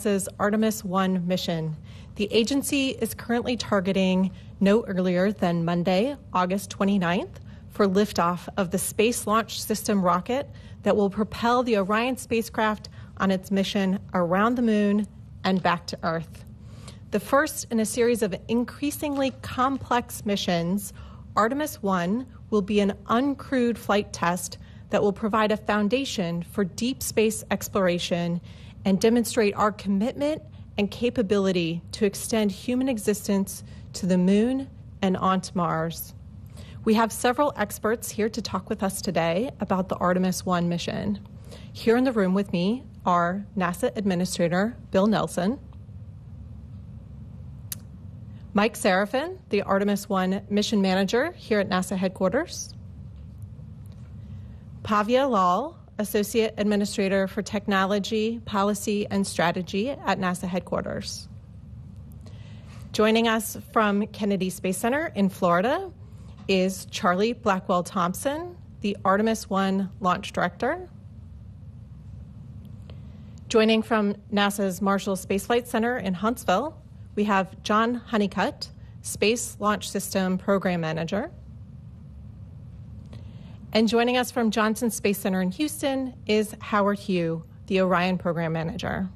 NASA's Artemis 1 mission. The agency is currently targeting no earlier than Monday, August 29th, for liftoff of the Space Launch System rocket that will propel the Orion spacecraft on its mission around the moon and back to Earth. The first in a series of increasingly complex missions, Artemis 1 will be an uncrewed flight test that will provide a foundation for deep space exploration and demonstrate our commitment and capability to extend human existence to the moon and onto Mars. We have several experts here to talk with us today about the Artemis 1 mission. Here in the room with me are NASA Administrator Bill Nelson, Mike Serafin, the Artemis 1 mission manager here at NASA headquarters, Pavya Lal, Associate Administrator for Technology, Policy, and Strategy at NASA headquarters. Joining us from Kennedy Space Center in Florida is Charlie Blackwell Thompson, the Artemis 1 launch director. Joining from NASA's Marshall Space Flight Center in Huntsville, we have John Honeycutt, Space Launch System Program Manager. And joining us from Johnson Space Center in Houston is Howard Hugh, the Orion Program Manager.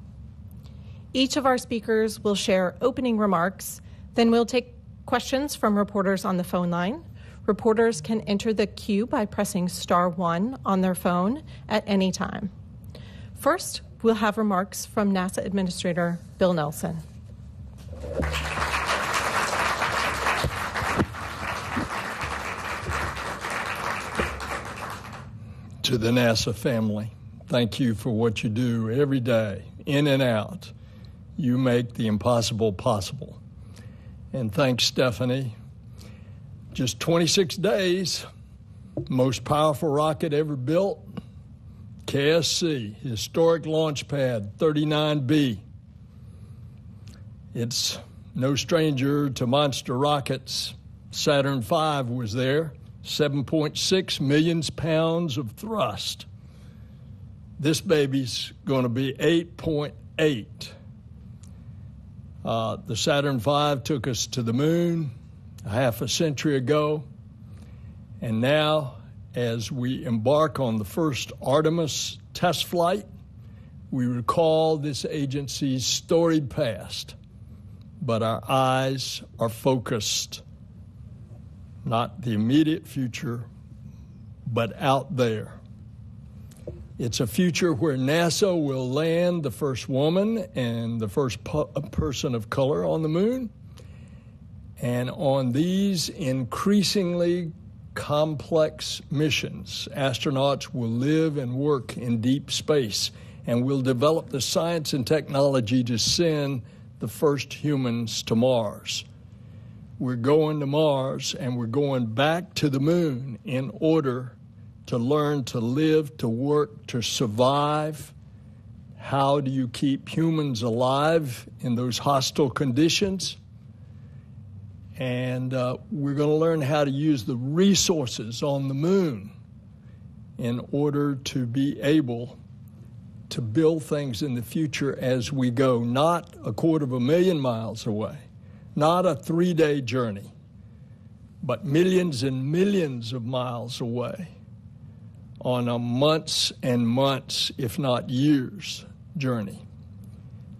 Each of our speakers will share opening remarks, then we'll take questions from reporters on the phone line. Reporters can enter the queue by pressing *1 on their phone at any time. First, we'll have remarks from NASA Administrator Bill Nelson. To the NASA family, thank you for what you do every day, in and out. You make the impossible possible. And thanks, Stephanie. Just 26 days, most powerful rocket ever built, KSC, historic launch pad 39B. It's no stranger to monster rockets. Saturn V was there. 7.6 million pounds of thrust. This baby's going to be 8.8. The Saturn V took us to the moon a half a century ago, and now, as we embark on the first Artemis test flight, we recall this agency's storied past, but our eyes are focused not the immediate future, but out there. It's a future where NASA will land the first woman and the first person of color on the moon. And on these increasingly complex missions, astronauts will live and work in deep space and will develop the science and technology to send the first humans to Mars. We're going to Mars, and we're going back to the moon in order to learn to live, to work, to survive. How do you keep humans alive in those hostile conditions? And we're going to learn how to use the resources on the moon in order to be able to build things in the future as we go, not 250,000 miles away. Not a 3-day journey, but millions and millions of miles away on a months and months, if not years, journey.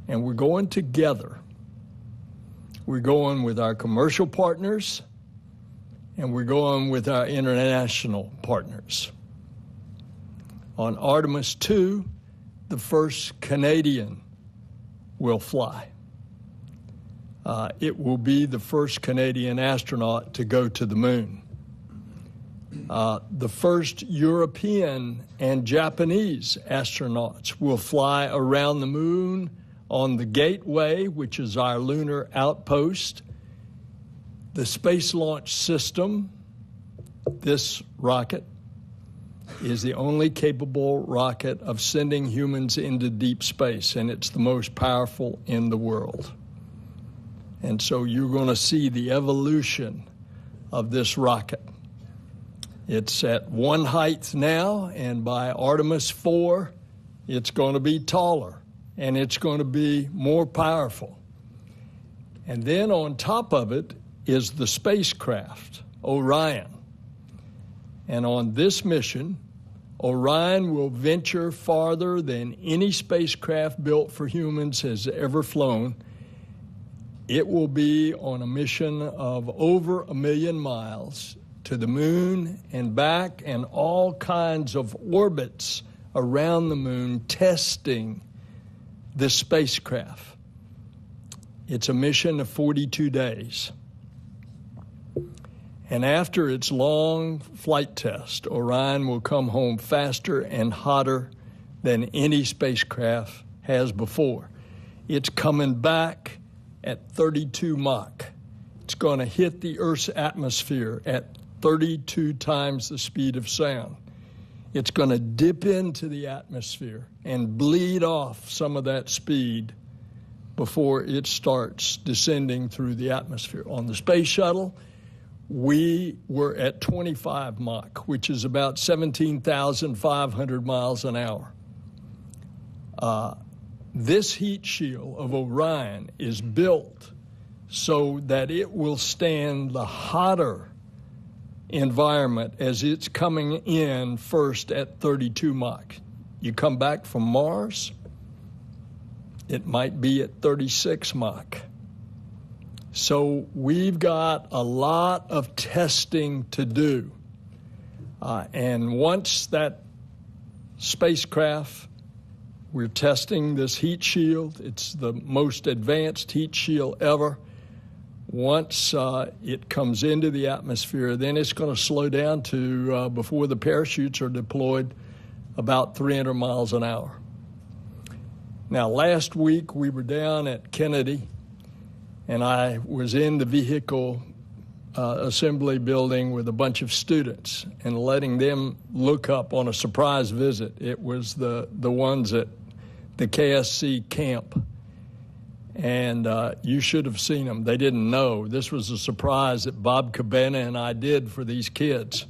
And we're going together. We're going with our commercial partners, and we're going with our international partners. On Artemis 2, the first Canadian will fly. It will be the first Canadian astronaut to go to the moon. The first European and Japanese astronauts will fly around the moon on the Gateway, which is our lunar outpost. The Space Launch System, this rocket, is the only capable rocket of sending humans into deep space, and it's the most powerful in the world. And so you're going to see the evolution of this rocket. It's at one height now, and by Artemis 4, it's going to be taller. and it's going to be more powerful. And then on top of it is the spacecraft, Orion. And on this mission, Orion will venture farther than any spacecraft built for humans has ever flown. It will be on a mission of over 1 million miles to the moon and back, and all kinds of orbits around the moon testing this spacecraft. It's a mission of 42 days. And after its long flight test, Orion will come home faster and hotter than any spacecraft has before. It's coming back at 32 Mach. It's going to hit the Earth's atmosphere at 32 times the speed of sound. It's going to dip into the atmosphere and bleed off some of that speed before it starts descending through the atmosphere. On the space shuttle, we were at 25 Mach, which is about 17,500 miles an hour. This heat shield of Orion is built so that it will stand the hotter environment as it's coming in first at 32 Mach. You come back from Mars, it might be at 36 Mach. So we've got a lot of testing to do. And once that spacecraft, we're testing this heat shield. It's the most advanced heat shield ever. Once it comes into the atmosphere, then it's going to slow down to, before the parachutes are deployed, about 300 miles an hour. Now, last week we were down at Kennedy, and I was in the vehicle assembly building with a bunch of students and letting them look up on a surprise visit. It was the ones at the KSC camp. And you should have seen them. They didn't know. This was a surprise that Bob Cabana and I did for these kids.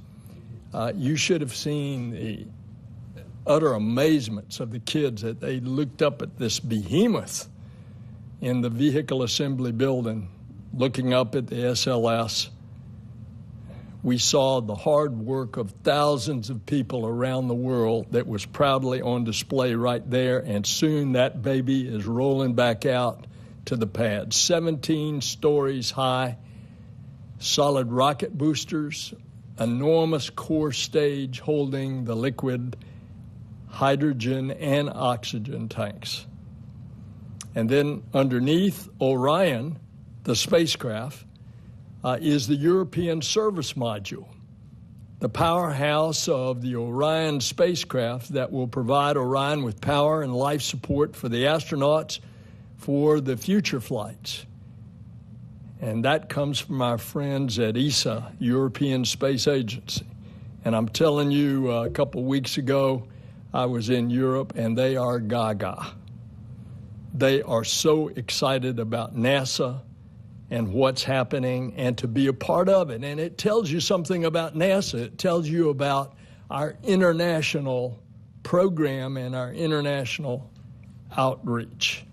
You should have seen the utter amazements of the kids that they looked up at this behemoth in the vehicle assembly building, looking up at the SLS. We saw the hard work of thousands of people around the world that was proudly on display right there, and soon that baby is rolling back out to the pad. 17 stories high, solid rocket boosters, enormous core stage holding the liquid hydrogen and oxygen tanks. And then underneath Orion, the spacecraft, is the European Service Module, the powerhouse of the Orion spacecraft that will provide Orion with power and life support for the astronauts for the future flights. And that comes from our friends at ESA, European Space Agency. And I'm telling you, a couple of weeks ago, I was in Europe, and they are gaga. They are so excited about NASA and what's happening, and to be a part of it. And it tells you something about NASA. It tells you about our international program and our international outreach.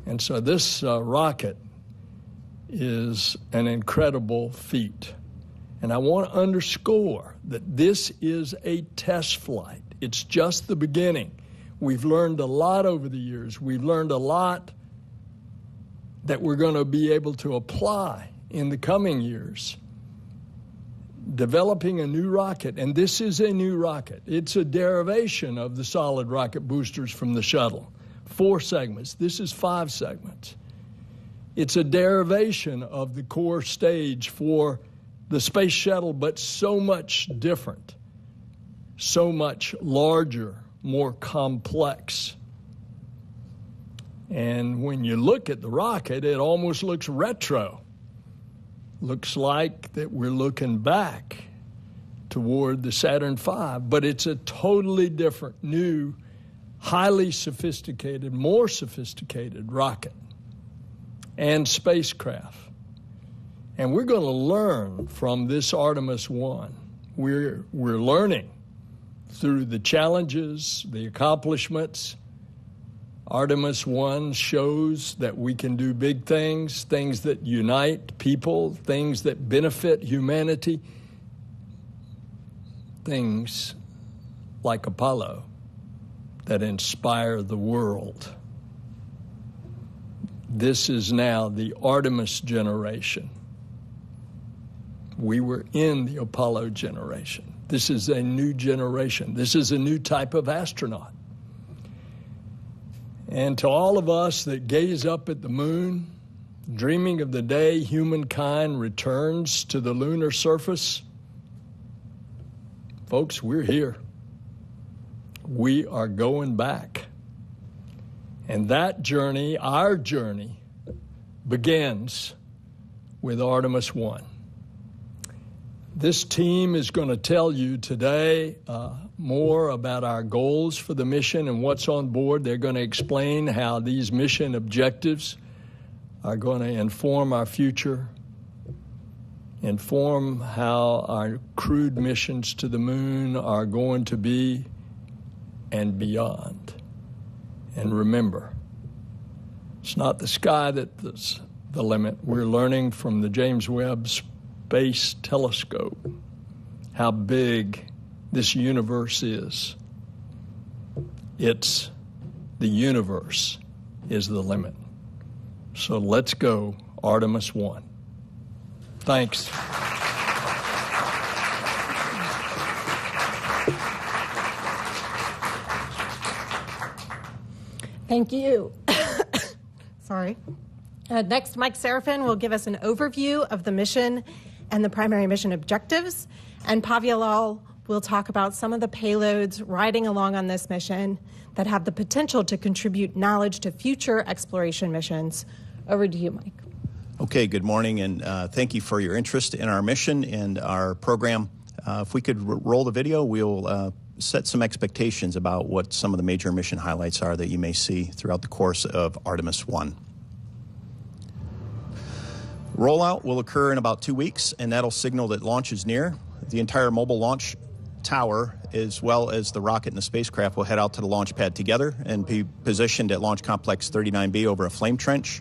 And so this rocket is an incredible feat. And I want to underscore that this is a test flight. It's just the beginning. We've learned a lot over the years. We've learned a lot that we're going to be able to apply in the coming years. Developing a new rocket, and this is a new rocket. It's a derivation of the solid rocket boosters from the shuttle. 4 segments. This is 5 segments. It's a derivation of the core stage for the space shuttle, but so much different, so much larger, more complex. And when you look at the rocket, it almost looks retro. Looks like that we're looking back toward the Saturn V, but it's a totally different, new, highly sophisticated, more sophisticated rocket and spacecraft. And we're going to learn from this Artemis 1. We're learning through the challenges, the accomplishments, Artemis 1 shows that we can do big things, things that unite people, things that benefit humanity, things like Apollo that inspire the world. This is now the Artemis generation. We were in the Apollo generation. This is a new generation. This is a new type of astronaut. And to all of us that gaze up at the moon, dreaming of the day humankind returns to the lunar surface, folks, we're here. We are going back. And that journey, our journey, begins with Artemis 1. This team is going to tell you today more about our goals for the mission and what's on board. They're going to explain how these mission objectives are going to inform our future, inform how our crewed missions to the moon are going to be, and beyond. And remember, it's not the sky that's the limit. We're learning from the James Webb Space Telescope how big this universe is. The universe is the limit. So let's go, Artemis 1. Thanks. Thank you. Sorry. Next, Mike Serafin will give us an overview of the mission and the primary mission objectives, and Pavialal will talk about some of the payloads riding along on this mission that have the potential to contribute knowledge to future exploration missions. Over to you, Mike. Okay, good morning, and thank you for your interest in our mission and our program. If we could roll the video, we'll set some expectations about what some of the major mission highlights are that you may see throughout the course of Artemis 1. Rollout will occur in about 2 weeks, and that'll signal that launch is near. The entire mobile launch tower, as well as the rocket and the spacecraft, will head out to the launch pad together and be positioned at Launch Complex 39B over a flame trench.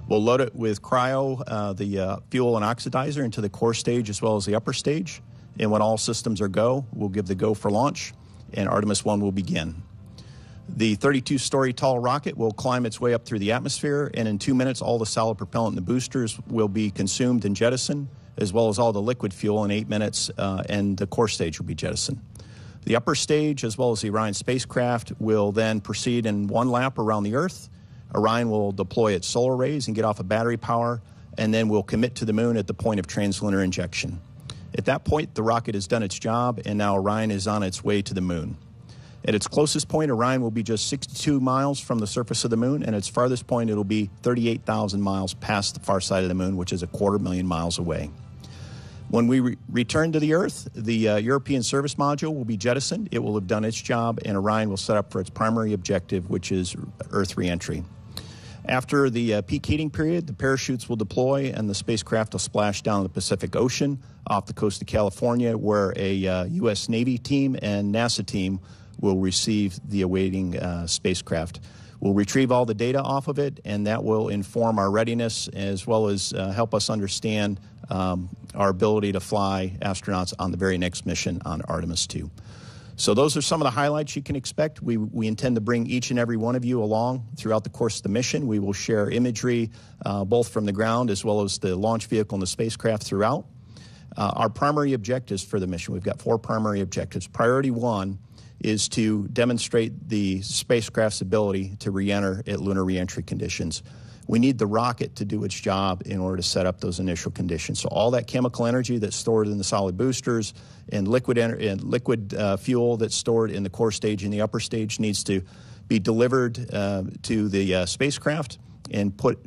We'll load it with cryo, the fuel and oxidizer, into the core stage as well as the upper stage. And when all systems are go, we'll give the go for launch, and Artemis 1 will begin. The 32-story tall rocket will climb its way up through the atmosphere, and in 2 minutes, all the solid propellant in the boosters will be consumed and jettisoned, as well as all the liquid fuel in 8 minutes, and the core stage will be jettisoned. The upper stage, as well as the Orion spacecraft, will then proceed in one lap around the Earth. Orion will deploy its solar rays and get off of battery power, and then will commit to the moon at the point of translunar injection. At that point, the rocket has done its job, and now Orion is on its way to the moon. At its closest point, Orion will be just 62 miles from the surface of the moon, and at its farthest point, it'll be 38,000 miles past the far side of the moon, which is 250,000 miles away. When we return to the Earth, the European service module will be jettisoned. It will have done its job, and Orion will set up for its primary objective, which is Earth reentry. After the peak heating period, the parachutes will deploy, and the spacecraft will splash down the Pacific Ocean off the coast of California, where a U.S. Navy team and NASA team will receive the awaiting spacecraft. We'll retrieve all the data off of it, and that will inform our readiness as well as help us understand our ability to fly astronauts on the very next mission on Artemis 2. So those are some of the highlights you can expect. We intend to bring each and every one of you along throughout the course of the mission. We will share imagery both from the ground as well as the launch vehicle and the spacecraft throughout. Our primary objectives for the mission, we've got 4 primary objectives. Priority 1 is to demonstrate the spacecraft's ability to re-enter at lunar re-entry conditions. We need the rocket to do its job in order to set up those initial conditions. So all that chemical energy that's stored in the solid boosters and liquid fuel that's stored in the core stage and the upper stage needs to be delivered to the spacecraft and put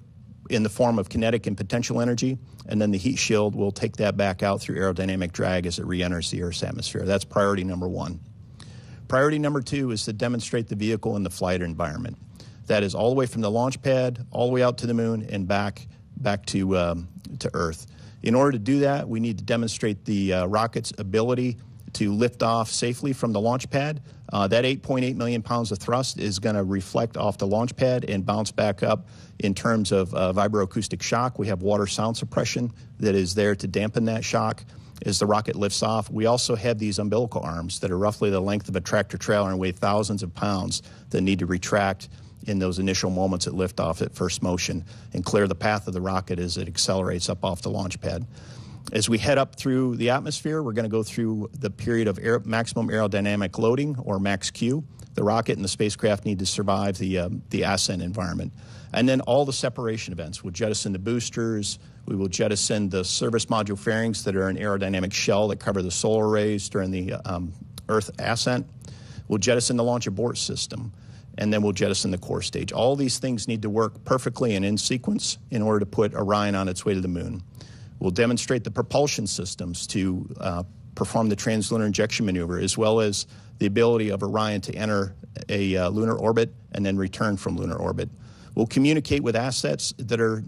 in the form of kinetic and potential energy, and then the heat shield will take that back out through aerodynamic drag as it re-enters the Earth's atmosphere. That's priority number 1. Priority number 2 is to demonstrate the vehicle in the flight environment. That is all the way from the launch pad, all the way out to the moon, and back to Earth. In order to do that, we need to demonstrate the rocket's ability to lift off safely from the launch pad That 8.8 million pounds of thrust is going to reflect off the launch pad and bounce back up. In terms of vibroacoustic shock, we have water sound suppression that is there to dampen that shock as the rocket lifts off. We also have these umbilical arms that are roughly the length of a tractor trailer and weigh thousands of pounds that need to retract in those initial moments at liftoff at first motion and clear the path of the rocket as it accelerates up off the launch pad. As we head up through the atmosphere, we're going to go through the period of maximum aerodynamic loading, or max Q. The rocket and the spacecraft need to survive the ascent environment. And then all the separation events. We'll jettison the boosters. We will jettison the service module fairings that are an aerodynamic shell that cover the solar arrays during the Earth ascent. We'll jettison the launch abort system. And then we'll jettison the core stage. All these things need to work perfectly and in sequence in order to put Orion on its way to the moon. We'll demonstrate the propulsion systems to perform the translunar injection maneuver, as well as the ability of Orion to enter a lunar orbit and then return from lunar orbit. We'll communicate with assets that are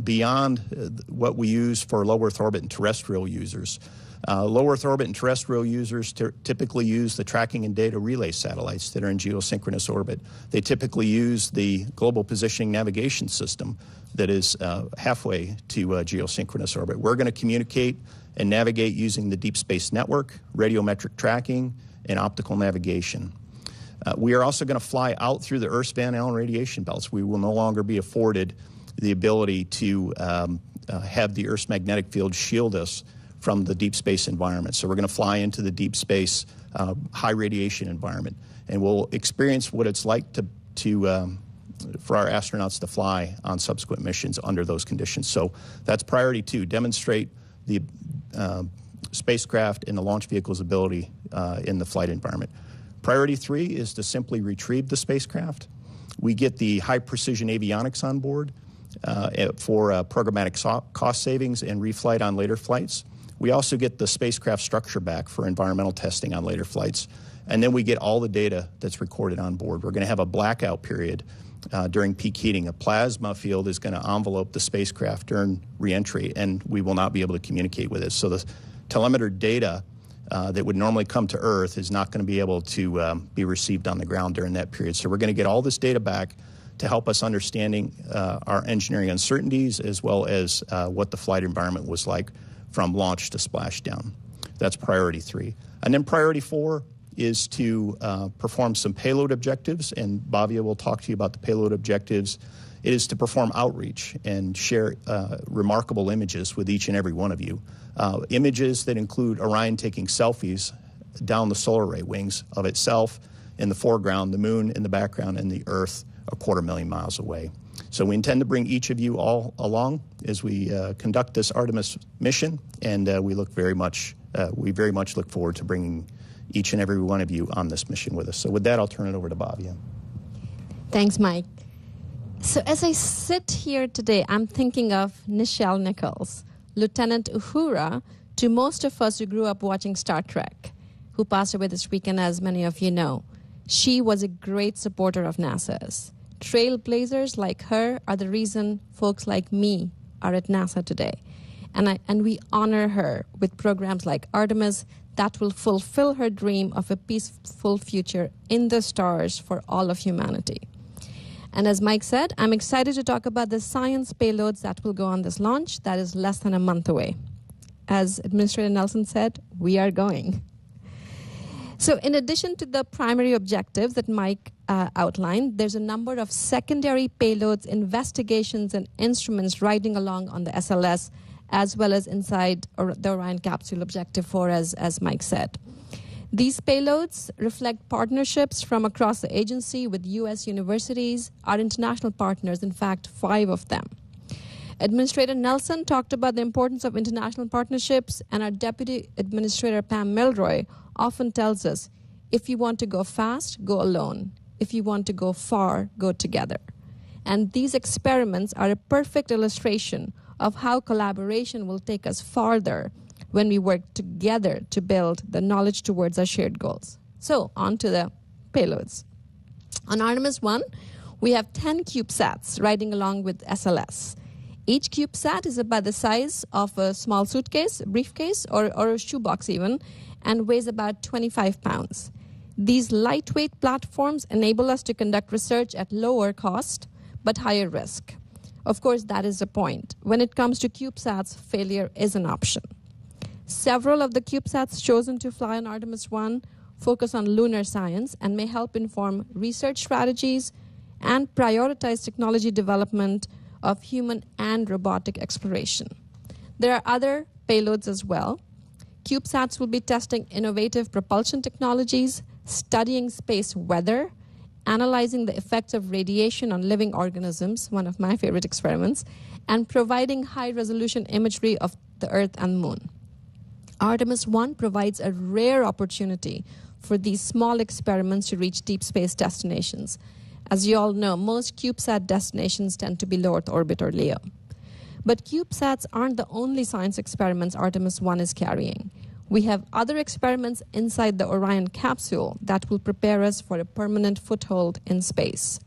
beyond what we use for low Earth orbit and terrestrial users. Low Earth orbit and terrestrial users typically use the tracking and data relay satellites that are in geosynchronous orbit. They typically use the global positioning navigation system that is halfway to geosynchronous orbit. We're going to communicate and navigate using the Deep Space Network, radiometric tracking, and optical navigation. We are also going to fly out through the Earth's Van Allen radiation belts. We will no longer be afforded the ability to have the Earth's magnetic field shield us from the deep space environment. So we're going to fly into the deep space high radiation environment, and we'll experience what it's like for our astronauts to fly on subsequent missions under those conditions. So that's priority 2, demonstrate the spacecraft and the launch vehicle's ability in the flight environment. Priority 3 is to simply retrieve the spacecraft. We get the high precision avionics on board for programmatic cost savings and reflight on later flights. We also get the spacecraft structure back for environmental testing on later flights. And then we get all the data that's recorded on board. We're going to have a blackout period during peak heating. A plasma field is going to envelope the spacecraft during reentry, and we will not be able to communicate with it. So the telemeter data that would normally come to Earth is not going to be able to be received on the ground during that period. So we're going to get all this data back to help us understanding our engineering uncertainties, as well as what the flight environment was like from launch to splashdown. That's priority 3. And then priority 4 is to perform some payload objectives, and Bhavya will talk to you about the payload objectives. It is to perform outreach and share remarkable images with each and every one of you. Images that include Orion taking selfies down the solar array wings of itself in the foreground, the moon in the background, and the Earth 250,000 miles away. So we intend to bring each of you all along as we conduct this Artemis mission, and we very much look forward to bringing each and every one of you on this mission with us. So with that, I'll turn it over to Bhavya. Thanks, Mike. So as I sit here today, I'm thinking of Nichelle Nichols, Lieutenant Uhura, to most of us who grew up watching Star Trek, who passed away this weekend, as many of you know. She was a great supporter of NASA's. Trailblazers like her are the reason folks like me are at NASA today. And we honor her with programs like Artemis that will fulfill her dream of a peaceful future in the stars for all of humanity. And as Mike said, I'm excited to talk about the science payloads that will go on this launch that is less than a month away. As Administrator Nelson said, we are going. So in addition to the primary objectives that Mike outlined, there's a number of secondary payloads, investigations, and instruments riding along on the SLS, as well as inside the Orion capsule objective 4, as Mike said. These payloads reflect partnerships from across the agency with U.S. universities, our international partners, in fact, 5 of them. Administrator Nelson talked about the importance of international partnerships, and our Deputy Administrator Pam Milroy often tells us, if you want to go fast, go alone. If you want to go far, go together. And these experiments are a perfect illustration of how collaboration will take us farther when we work together to build the knowledge towards our shared goals. So, on to the payloads. On Artemis 1, we have 10 CubeSats riding along with SLS. Each CubeSat is about the size of a small suitcase, briefcase, or a shoebox even, and weighs about 25 pounds. These lightweight platforms enable us to conduct research at lower cost but higher risk. Of course, that is the point. When it comes to CubeSats, failure is an option. Several of the CubeSats chosen to fly on Artemis 1 focus on lunar science and may help inform research strategies and prioritize technology development of human and robotic exploration. There are other payloads as well. CubeSats will be testing innovative propulsion technologies, studying space weather, analyzing the effects of radiation on living organisms, one of my favorite experiments, and providing high-resolution imagery of the Earth and Moon. Artemis 1 provides a rare opportunity for these small experiments to reach deep space destinations. As you all know, most CubeSat destinations tend to be low Earth orbit or LEO. But CubeSats aren't the only science experiments Artemis 1 is carrying. We have other experiments inside the Orion capsule that will prepare us for a permanent foothold in space.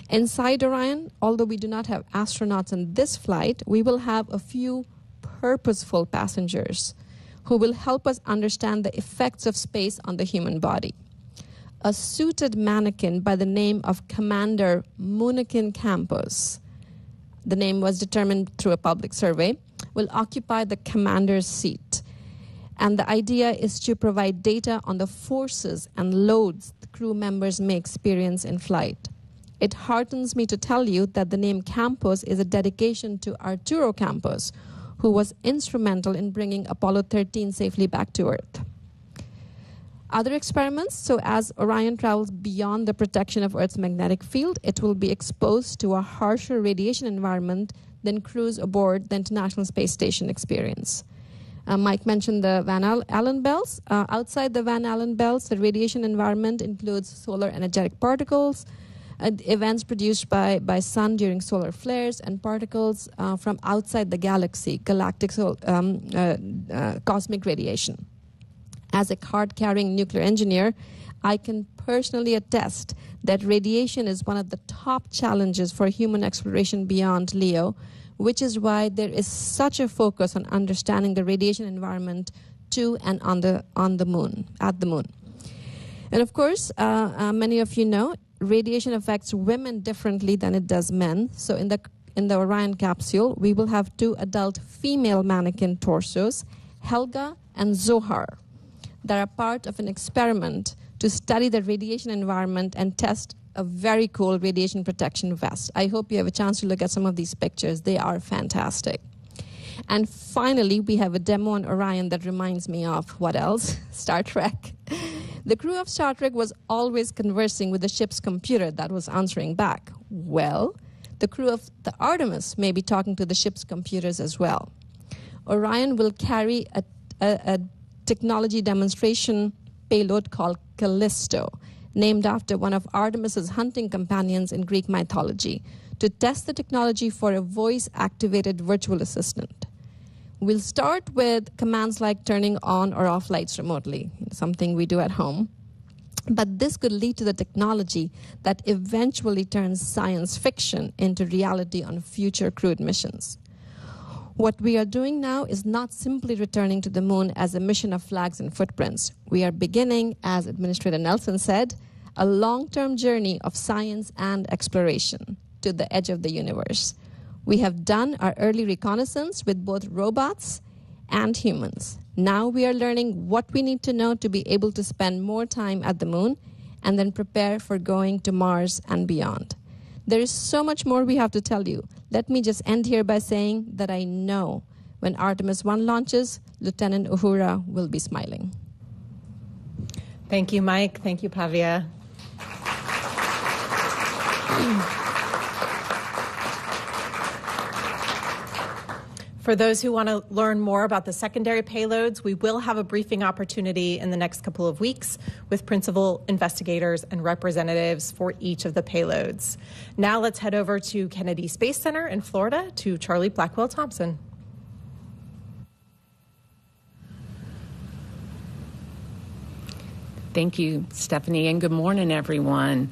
Inside Orion, although we do not have astronauts in this flight, we will have a few purposeful passengers who will help us understand the effects of space on the human body. A suited mannequin by the name of Commander Moonikin Campos, the name was determined through a public survey, will occupy the commander's seat. And the idea is to provide data on the forces and loads the crew members may experience in flight. It heartens me to tell you that the name Campos is a dedication to Arturo Campos, who was instrumental in bringing Apollo 13 safely back to Earth. Other experiments, so as Orion travels beyond the protection of Earth's magnetic field, it will be exposed to a harsher radiation environment than crews aboard the International Space Station experience. Mike mentioned the Van Allen belts. Outside the Van Allen belts, the radiation environment includes solar energetic particles, events produced by sun during solar flares, and particles from outside the galaxy, galactic cosmic radiation. As a card-carrying nuclear engineer, I can personally attest that radiation is one of the top challenges for human exploration beyond LEO, which is why there is such a focus on understanding the radiation environment to and at the moon. And of course, many of you know, radiation affects women differently than it does men. So in the Orion capsule, we will have 2 adult female mannequin torsos, Helga and Zohar, that are part of an experiment to study the radiation environment and test a very cool radiation protection vest. I hope you have a chance to look at some of these pictures. They are fantastic. And finally, we have a demo on Orion that reminds me of, what else? Star Trek. The crew of Star Trek was always conversing with the ship's computer that was answering back. Well, the crew of the Artemis may be talking to the ship's computers as well. Orion will carry a technology demonstration payload called Callisto, named after one of Artemis's hunting companions in Greek mythology, to test the technology for a voice-activated virtual assistant. We'll start with commands like turning on or off lights remotely, something we do at home. But this could lead to the technology that eventually turns science fiction into reality on future crewed missions. What we are doing now is not simply returning to the moon as a mission of flags and footprints. We are beginning, as Administrator Nelson said, a long-term journey of science and exploration to the edge of the universe. We have done our early reconnaissance with both robots and humans. Now we are learning what we need to know to be able to spend more time at the moon and then prepare for going to Mars and beyond. There is so much more we have to tell you. Let me just end here by saying that I know when Artemis 1 launches, Lieutenant Uhura will be smiling. Thank you, Mike. Thank you, Pavia. For those who want to learn more about the secondary payloads, we will have a briefing opportunity in the next couple of weeks with principal investigators and representatives for each of the payloads. Now let's head over to Kennedy Space Center in Florida to Charlie Blackwell Thompson. Thank you, Stephanie, and good morning, everyone.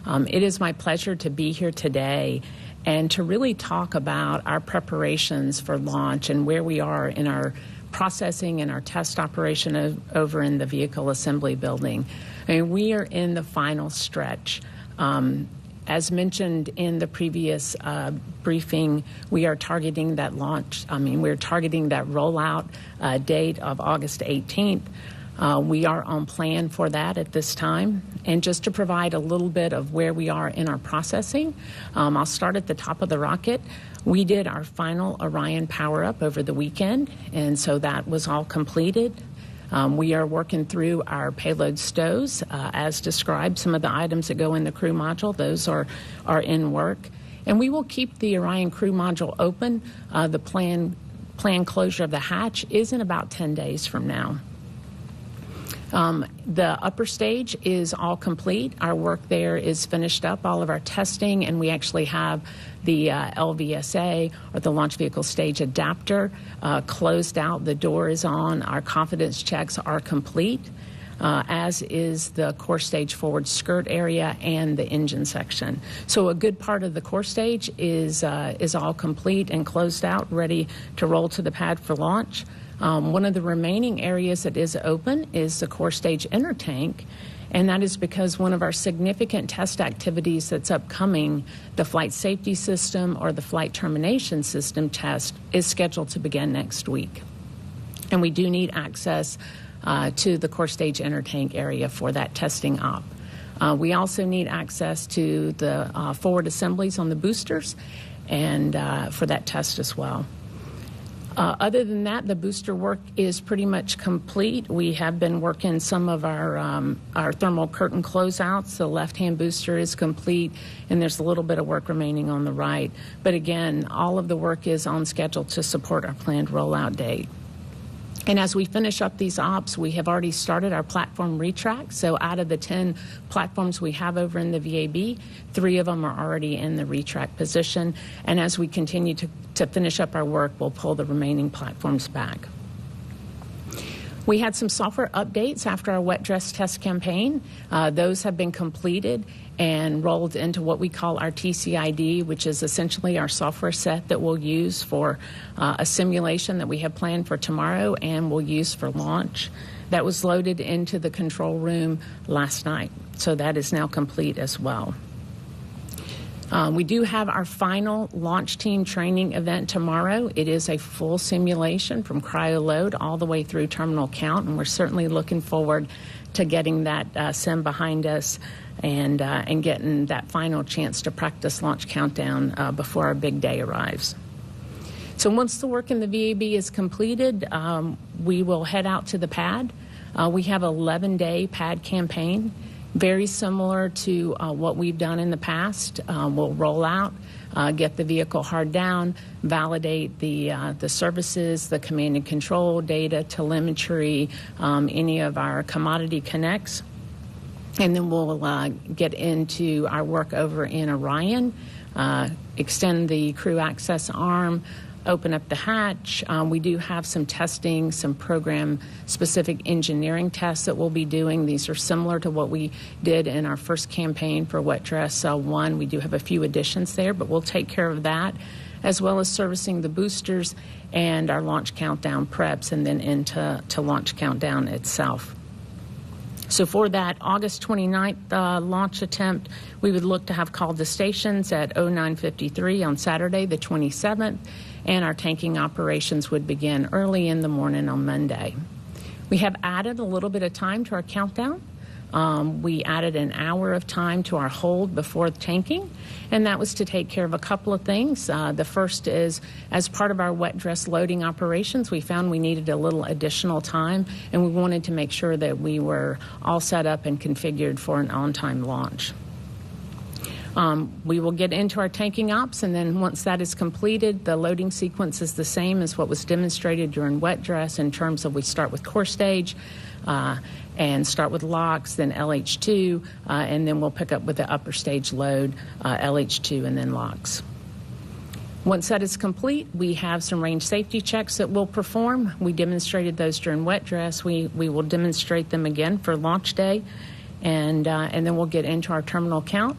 It is my pleasure to be here today and to really talk about our preparations for launch and where we are in our processing and our test operation over in the vehicle assembly building. I mean, we are in the final stretch. As mentioned in the previous briefing, we are targeting that launch. We're targeting that rollout date of August 18th. We are on plan for that at this time. And just to provide a little bit of where we are in our processing, I'll start at the top of the rocket. We did our final Orion power-up over the weekend, and so that was all completed. We are working through our payload stows, as described. Some of the items that go in the crew module, those are in work. And we will keep the Orion crew module open. The planned closure of the hatch is in about 10 days from now. The upper stage is all complete. Our work there is finished up, all of our testing, and we actually have the LVSA, or the Launch Vehicle Stage Adapter, closed out. The door is on. Our confidence checks are complete, as is the core stage forward skirt area and the engine section. So a good part of the core stage is all complete and closed out, ready to roll to the pad for launch. One of the remaining areas that is open is the core stage inner tank, and that is because one of our significant test activities that's upcoming, the flight safety system or the flight termination system test, is scheduled to begin next week. And we do need access to the core stage inner tank area for that testing op. We also need access to the forward assemblies on the boosters and for that test as well. Other than that, the booster work is pretty much complete. We have been working some of our thermal curtain closeouts. The left-hand booster is complete, and there's a little bit of work remaining on the right. But again, all of the work is on schedule to support our planned rollout date. And as we finish up these ops, we have already started our platform retrack. So out of the 10 platforms we have over in the VAB, 3 of them are already in the retrack position. And as we continue to finish up our work, we'll pull the remaining platforms back. We had some software updates after our wet dress test campaign. Those have been completed and rolled into what we call our TCID, which is essentially our software set that we'll use for a simulation that we have planned for tomorrow and we'll use for launch. That was loaded into the control room last night, so that is now complete as well. We do have our final launch team training event tomorrow. It is a full simulation from cryo load all the way through terminal count, and we're certainly looking forward to getting that sim behind us and getting that final chance to practice launch countdown before our big day arrives. So once the work in the VAB is completed, we will head out to the pad. We have an 11-day pad campaign. Very similar to what we've done in the past. We'll roll out, get the vehicle hard down, validate the services, the command and control data, telemetry, any of our commodity connects. And then we'll get into our work over in Orion, extend the crew access arm, open up the hatch. We do have some testing, some program-specific engineering tests that we'll be doing. These are similar to what we did in our first campaign for Wet Dress 1. We do have a few additions there, but we'll take care of that, as well as servicing the boosters and our launch countdown preps, and then into launch countdown itself. So for that August 29th launch attempt, we would look to have called the stations at 09:53 on Saturday, the 27th, and our tanking operations would begin early in the morning on Monday. We have added a little bit of time to our countdown. We added an hour of time to our hold before tanking, and that was to take care of a couple of things. The first is, as part of our wet dress loading operations, we found we needed a little additional time, and we wanted to make sure that we were all set up and configured for an on-time launch. We will get into our tanking ops, and then once that is completed, the loading sequence is the same as what was demonstrated during wet dress in terms of we start with core stage, and start with locks, then LH2, and then we'll pick up with the upper stage load, LH2, and then locks. Once that is complete, we have some range safety checks that we'll perform. We demonstrated those during wet dress. We will demonstrate them again for launch day, and then we'll get into our terminal count.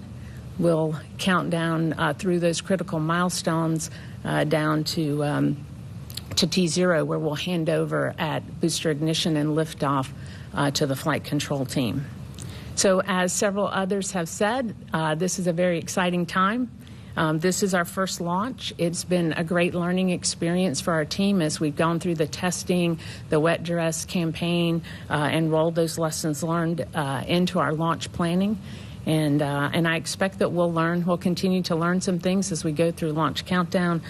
We'll count down through those critical milestones down to to T0, where we'll hand over at booster ignition and liftoff to the flight control team. So as several others have said, this is a very exciting time. This is our first launch. It's been a great learning experience for our team as we've gone through the testing, the wet dress campaign, and rolled those lessons learned into our launch planning. And I expect that we'll continue to learn some things as we go through launch countdown.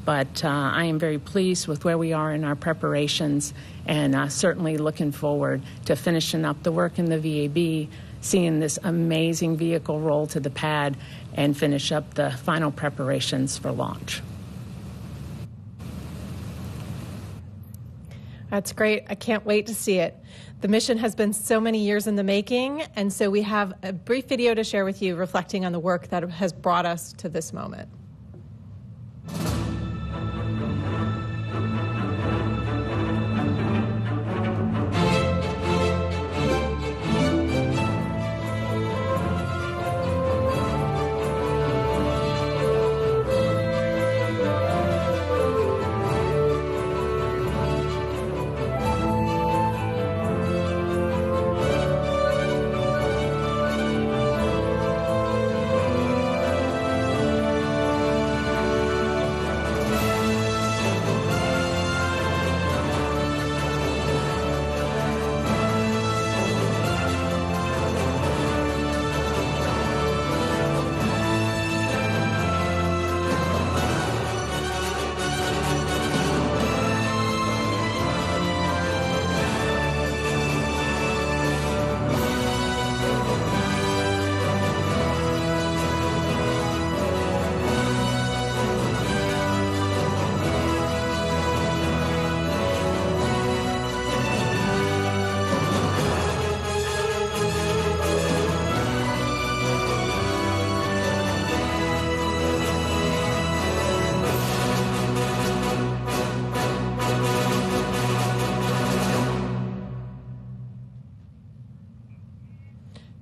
But I am very pleased with where we are in our preparations, and certainly looking forward to finishing up the work in the VAB, seeing this amazing vehicle roll to the pad, and finish up the final preparations for launch. That's great. I can't wait to see it. The mission has been so many years in the making, and so we have a brief video to share with you reflecting on the work that has brought us to this moment.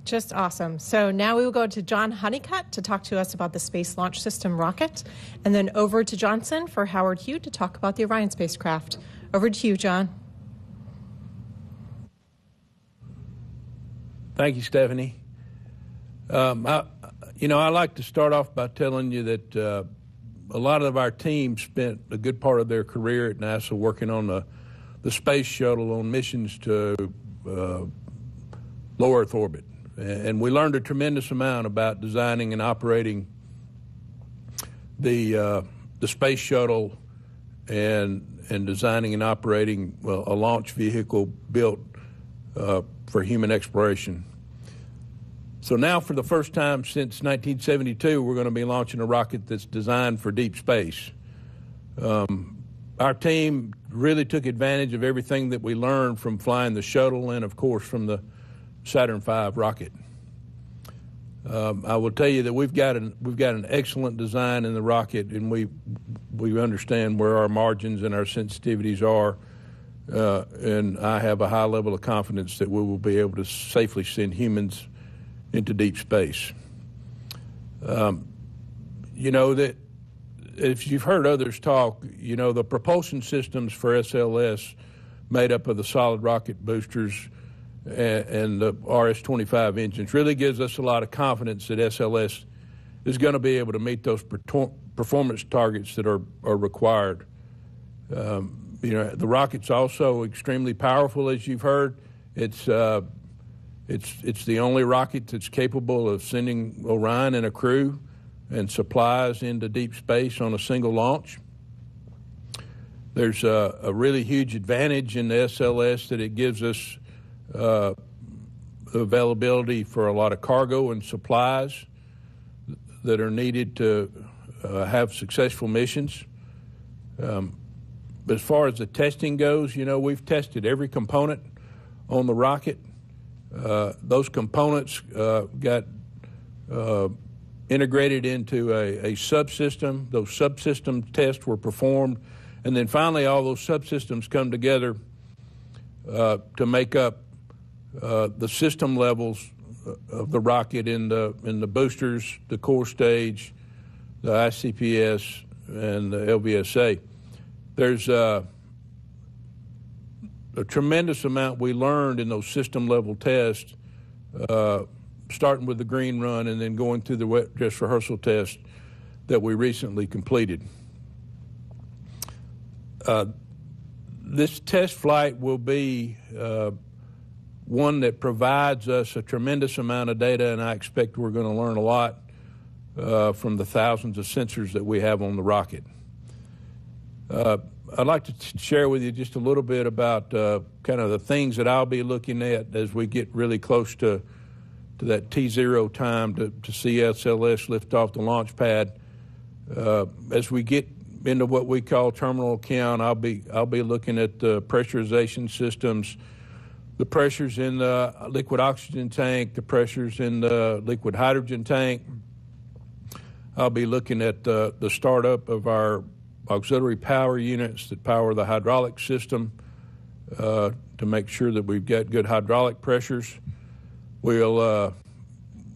Just awesome. So now we will go to John Honeycutt to talk to us about the Space Launch System rocket, and then over to Johnson for Howard Hugh to talk about the Orion spacecraft. Over to you, John. Thank you, Stephanie. I like to start off by telling you that a lot of our team spent a good part of their career at NASA working on the space shuttle on missions to low Earth orbit. And we learned a tremendous amount about designing and operating the space shuttle and designing and operating a launch vehicle built for human exploration. So now, for the first time since 1972, we're going to be launching a rocket that's designed for deep space. Our team really took advantage of everything that we learned from flying the shuttle and, of course, from the Saturn V rocket. I will tell you that we've got an excellent design in the rocket, and we understand where our margins and our sensitivities are, and I have a high level of confidence that we will be able to safely send humans into deep space. That if you've heard others talk, the propulsion systems for SLS, made up of the solid rocket boosters and the RS-25 engines, really gives us a lot of confidence that SLS is going to be able to meet those performance targets that are required. The rocket's also extremely powerful, as you've heard. It's the only rocket that's capable of sending Orion and a crew and supplies into deep space on a single launch. There's a really huge advantage in the SLS that it gives us availability for a lot of cargo and supplies that are needed to have successful missions. As far as the testing goes, we've tested every component on the rocket. Those components got integrated into a subsystem. Those subsystem tests were performed, and then finally all those subsystems come together to make up the system levels of the rocket in the boosters, the core stage, the ICPS, and the LVSA. there's a tremendous amount we learned in those system-level tests, starting with the green run and then going through the wet dress rehearsal test that we recently completed. This test flight will be one that provides us a tremendous amount of data, and I expect we're going to learn a lot from the thousands of sensors that we have on the rocket. I'd like to share with you just a little bit about kind of the things that I'll be looking at as we get really close to that T0 time to see SLS lift off the launch pad. As we get into what we call terminal count, I'll be looking at the pressurization systems, the pressures in the liquid oxygen tank, the pressures in the liquid hydrogen tank. I'll be looking at the startup of our auxiliary power units that power the hydraulic system to make sure that we've got good hydraulic pressures. We'll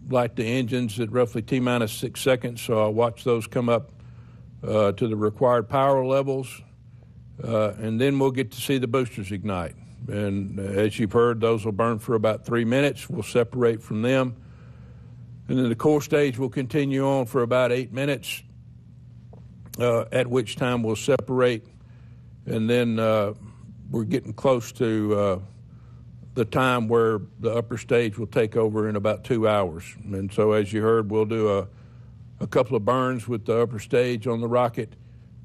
light the engines at roughly T-minus 6 seconds, so I'll watch those come up to the required power levels, and then we'll get to see the boosters ignite. And as you've heard, those will burn for about 3 minutes. We'll separate from them. And then the core stage will continue on for about 8 minutes, at which time we'll separate. And then we're getting close to the time where the upper stage will take over in about 2 hours. And so as you heard, we'll do a couple of burns with the upper stage on the rocket,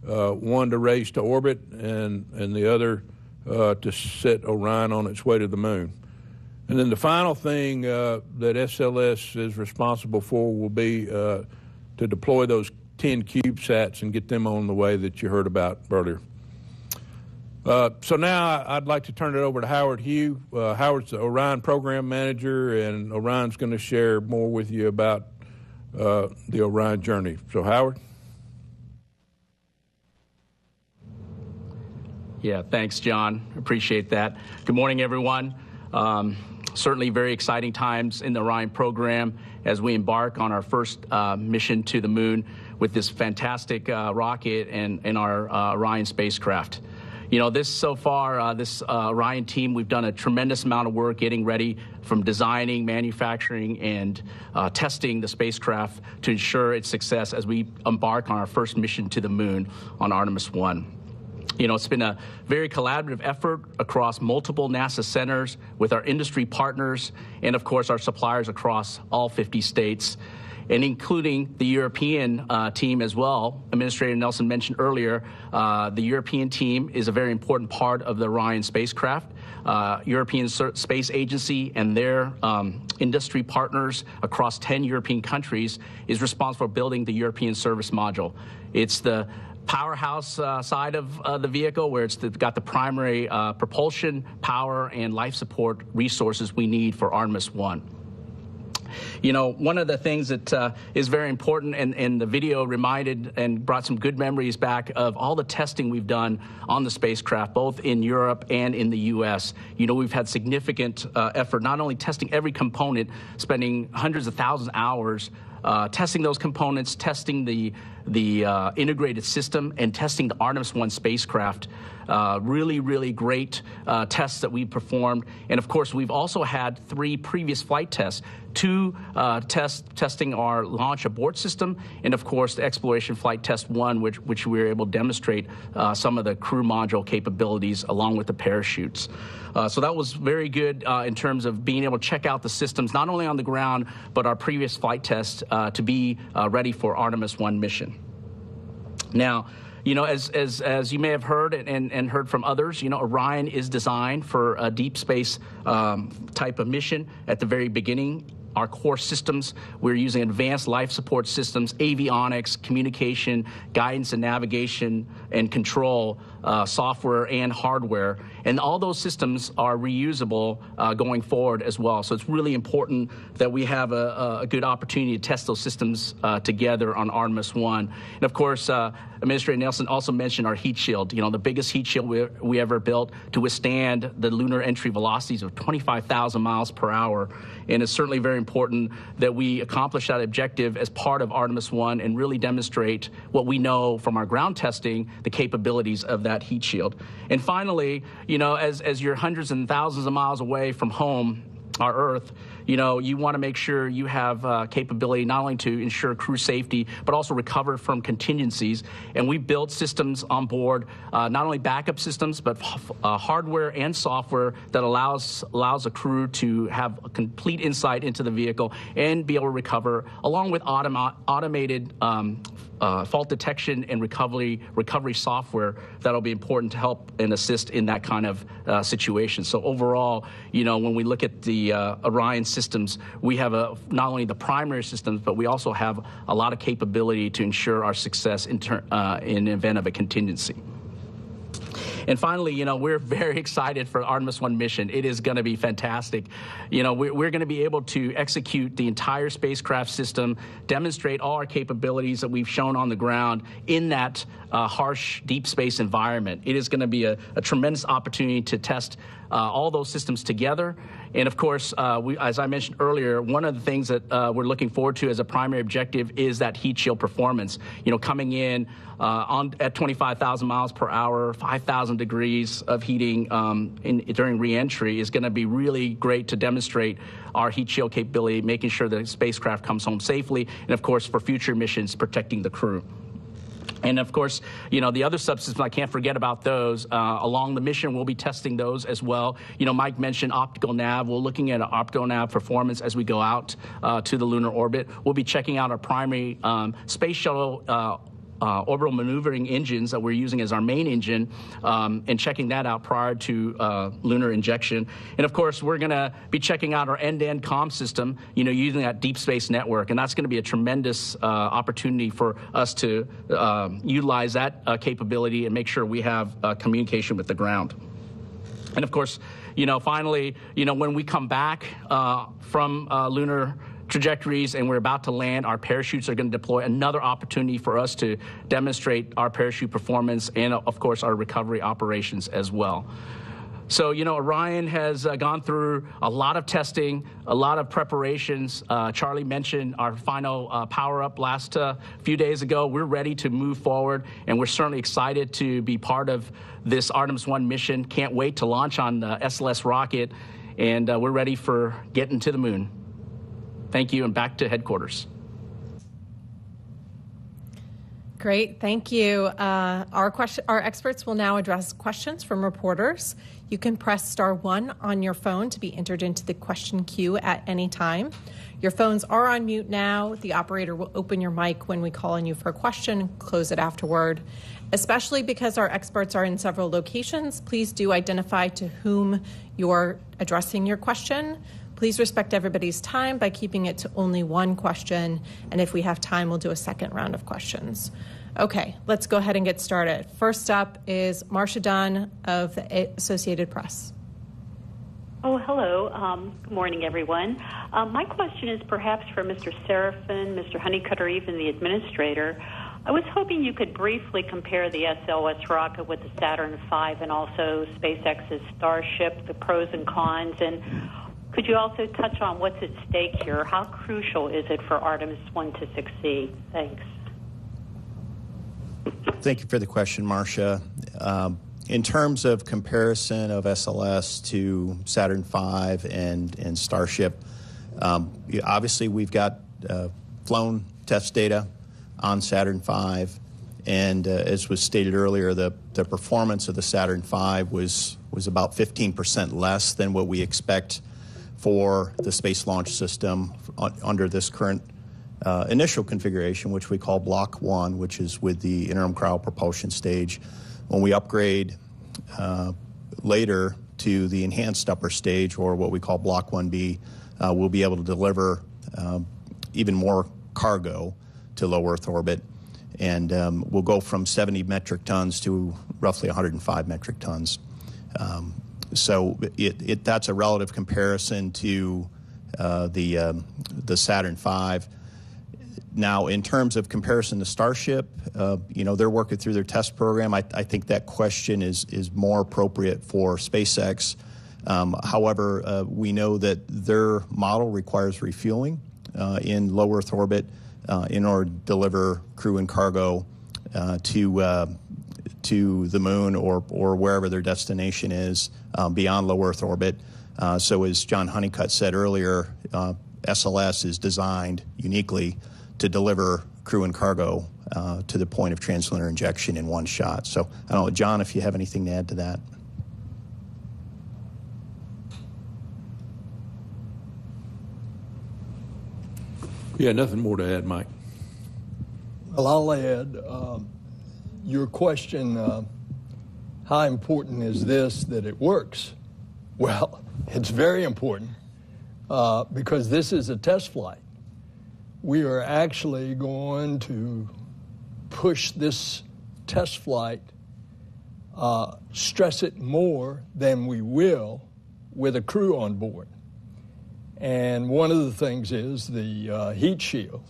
one to raise to orbit and the other to set Orion on its way to the moon. And then the final thing that SLS is responsible for will be to deploy those 10 CubeSats and get them on the way that you heard about earlier. So now I'd like to turn it over to Howard Hugh. Howard's the Orion program manager, and Orion's going to share more with you about the Orion journey. So Howard. Yeah, thanks, John. Appreciate that. Good morning, everyone. Certainly very exciting times in the Orion program as we embark on our first mission to the moon with this fantastic rocket and our Orion spacecraft. You know, this Orion team, we've done a tremendous amount of work getting ready from designing, manufacturing, and testing the spacecraft to ensure its success as we embark on our first mission to the moon on Artemis 1. You know, it's been a very collaborative effort across multiple NASA centers with our industry partners and, of course, our suppliers across all 50 states, and including the European team as well. Administrator Nelson mentioned earlier, the European team is a very important part of the Orion spacecraft. European Space Agency and their industry partners across 10 European countries is responsible for building the European service module. It's the powerhouse side of the vehicle where it's got the primary propulsion, power, and life support resources we need for Artemis 1. You know, one of the things that is very important, and the video reminded and brought some good memories back of all the testing we've done on the spacecraft, both in Europe and in the U.S. You know, we've had significant effort, not only testing every component, spending hundreds of thousands of hours testing those components, testing the integrated system, and testing the Artemis 1 spacecraft. Really, really great tests that we performed. And of course, we've also had 3 previous flight tests, 2 testing our launch abort system, and of course, the exploration flight test 1, which we were able to demonstrate some of the crew module capabilities along with the parachutes. So that was very good in terms of being able to check out the systems, not only on the ground, but our previous flight tests to be ready for Artemis 1 mission. Now, you know, as you may have heard and heard from others, you know, Orion is designed for a deep space type of mission at the very beginning. Our core systems, we're using advanced life support systems, avionics, communication, guidance and navigation and control, software and hardware. And all those systems are reusable going forward as well. So it's really important that we have a good opportunity to test those systems together on Artemis 1. And of course, Administrator Nelson also mentioned our heat shield, you know, the biggest heat shield we ever built to withstand the lunar entry velocities of 25,000 miles per hour. And it's certainly very important that we accomplish that objective as part of Artemis 1 and really demonstrate what we know from our ground testing, the capabilities of that heat shield. And finally, as you're hundreds and thousands of miles away from home, our Earth, you want to make sure you have capability not only to ensure crew safety, but also recover from contingencies. And we built systems on board, not only backup systems, but hardware and software that allows a crew to have a complete insight into the vehicle and be able to recover, along with automated fault detection and recovery software that'll be important to help and assist in that kind of situation. So overall, when we look at the Orion systems, we have not only the primary systems, but we also have a lot of capability to ensure our success in the event of a contingency. And finally, we're very excited for the Artemis 1 mission. It is going to be fantastic. We're going to be able to execute the entire spacecraft system, demonstrate all our capabilities that we've shown on the ground in that harsh deep space environment. It is going to be a tremendous opportunity to test all those systems together. And of course, as I mentioned earlier, one of the things that we're looking forward to as a primary objective is that heat shield performance. Coming in at 25,000 miles per hour, 5,000 degrees of heating during re-entry is going to be really great to demonstrate our heat shield capability, making sure the spacecraft comes home safely, and of course, for future missions, protecting the crew. And of course, the other subsystems, I can't forget about those. Along the mission, we'll be testing those as well. Mike mentioned optical nav. We're looking at optical nav performance as we go out to the lunar orbit. We'll be checking out our primary space shuttle orbital maneuvering engines that we're using as our main engine, and checking that out prior to lunar injection. And of course, we're going to be checking out our end-to-end comm system, using that deep space network. And that's going to be a tremendous opportunity for us to utilize that capability and make sure we have communication with the ground. And of course, finally, when we come back from lunar trajectories and we're about to land, our parachutes are going to deploy, another opportunity for us to demonstrate our parachute performance and, of course, our recovery operations as well. So, Orion has gone through a lot of testing, a lot of preparations. Charlie mentioned our final power-up last few days ago. We're ready to move forward, and we're certainly excited to be part of this Artemis 1 mission. Can't wait to launch on the SLS rocket, and we're ready for getting to the moon. Thank you, and back to headquarters. Great, thank you. Our experts will now address questions from reporters. You can press *1 on your phone to be entered into the question queue at any time. Your phones are on mute now. The operator will open your mic when we call on you for a question and close it afterward. Especially because our experts are in several locations, please do identify to whom you're addressing your question. Please respect everybody's time by keeping it to only one question, and if we have time, we'll do a second round of questions. Okay, let's go ahead and get started. First up is Marcia Dunn of the Associated Press. Oh, hello. Good morning, everyone. My question is perhaps for Mr. Serafin, Mr. Honeycutt, or even the administrator. I was hoping you could briefly compare the SLS rocket with the Saturn V and also SpaceX's Starship, the pros and cons, and could you also touch on what's at stake here? How crucial is it for Artemis 1 to succeed? Thanks. Thank you for the question, Marcia. In terms of comparison of SLS to Saturn V and Starship, obviously we've got flown test data on Saturn V, and as was stated earlier, the performance of the Saturn V was about 15% less than what we expect for the Space Launch System under this current initial configuration, which we call Block 1, which is with the interim cryopropulsion stage. When we upgrade later to the enhanced upper stage, or what we call Block 1B, we'll be able to deliver even more cargo to low Earth orbit, and we'll go from 70 metric tons to roughly 105 metric tons. So that's a relative comparison to the Saturn V. Now, in terms of comparison to Starship, they're working through their test program. I think that question is more appropriate for SpaceX. However, we know that their model requires refueling in low Earth orbit in order to deliver crew and cargo to the moon or wherever their destination is beyond low Earth orbit. So as John Honeycutt said earlier, SLS is designed uniquely to deliver crew and cargo to the point of translunar injection in one shot. So I don't know, John, if you have anything to add to that. Yeah, nothing more to add, Mike. Well, I'll add your question, how important is this that it works? Well, it's very important because this is a test flight. We are actually going to push this test flight, stress it more than we will with a crew on board. And one of the things is the heat shield.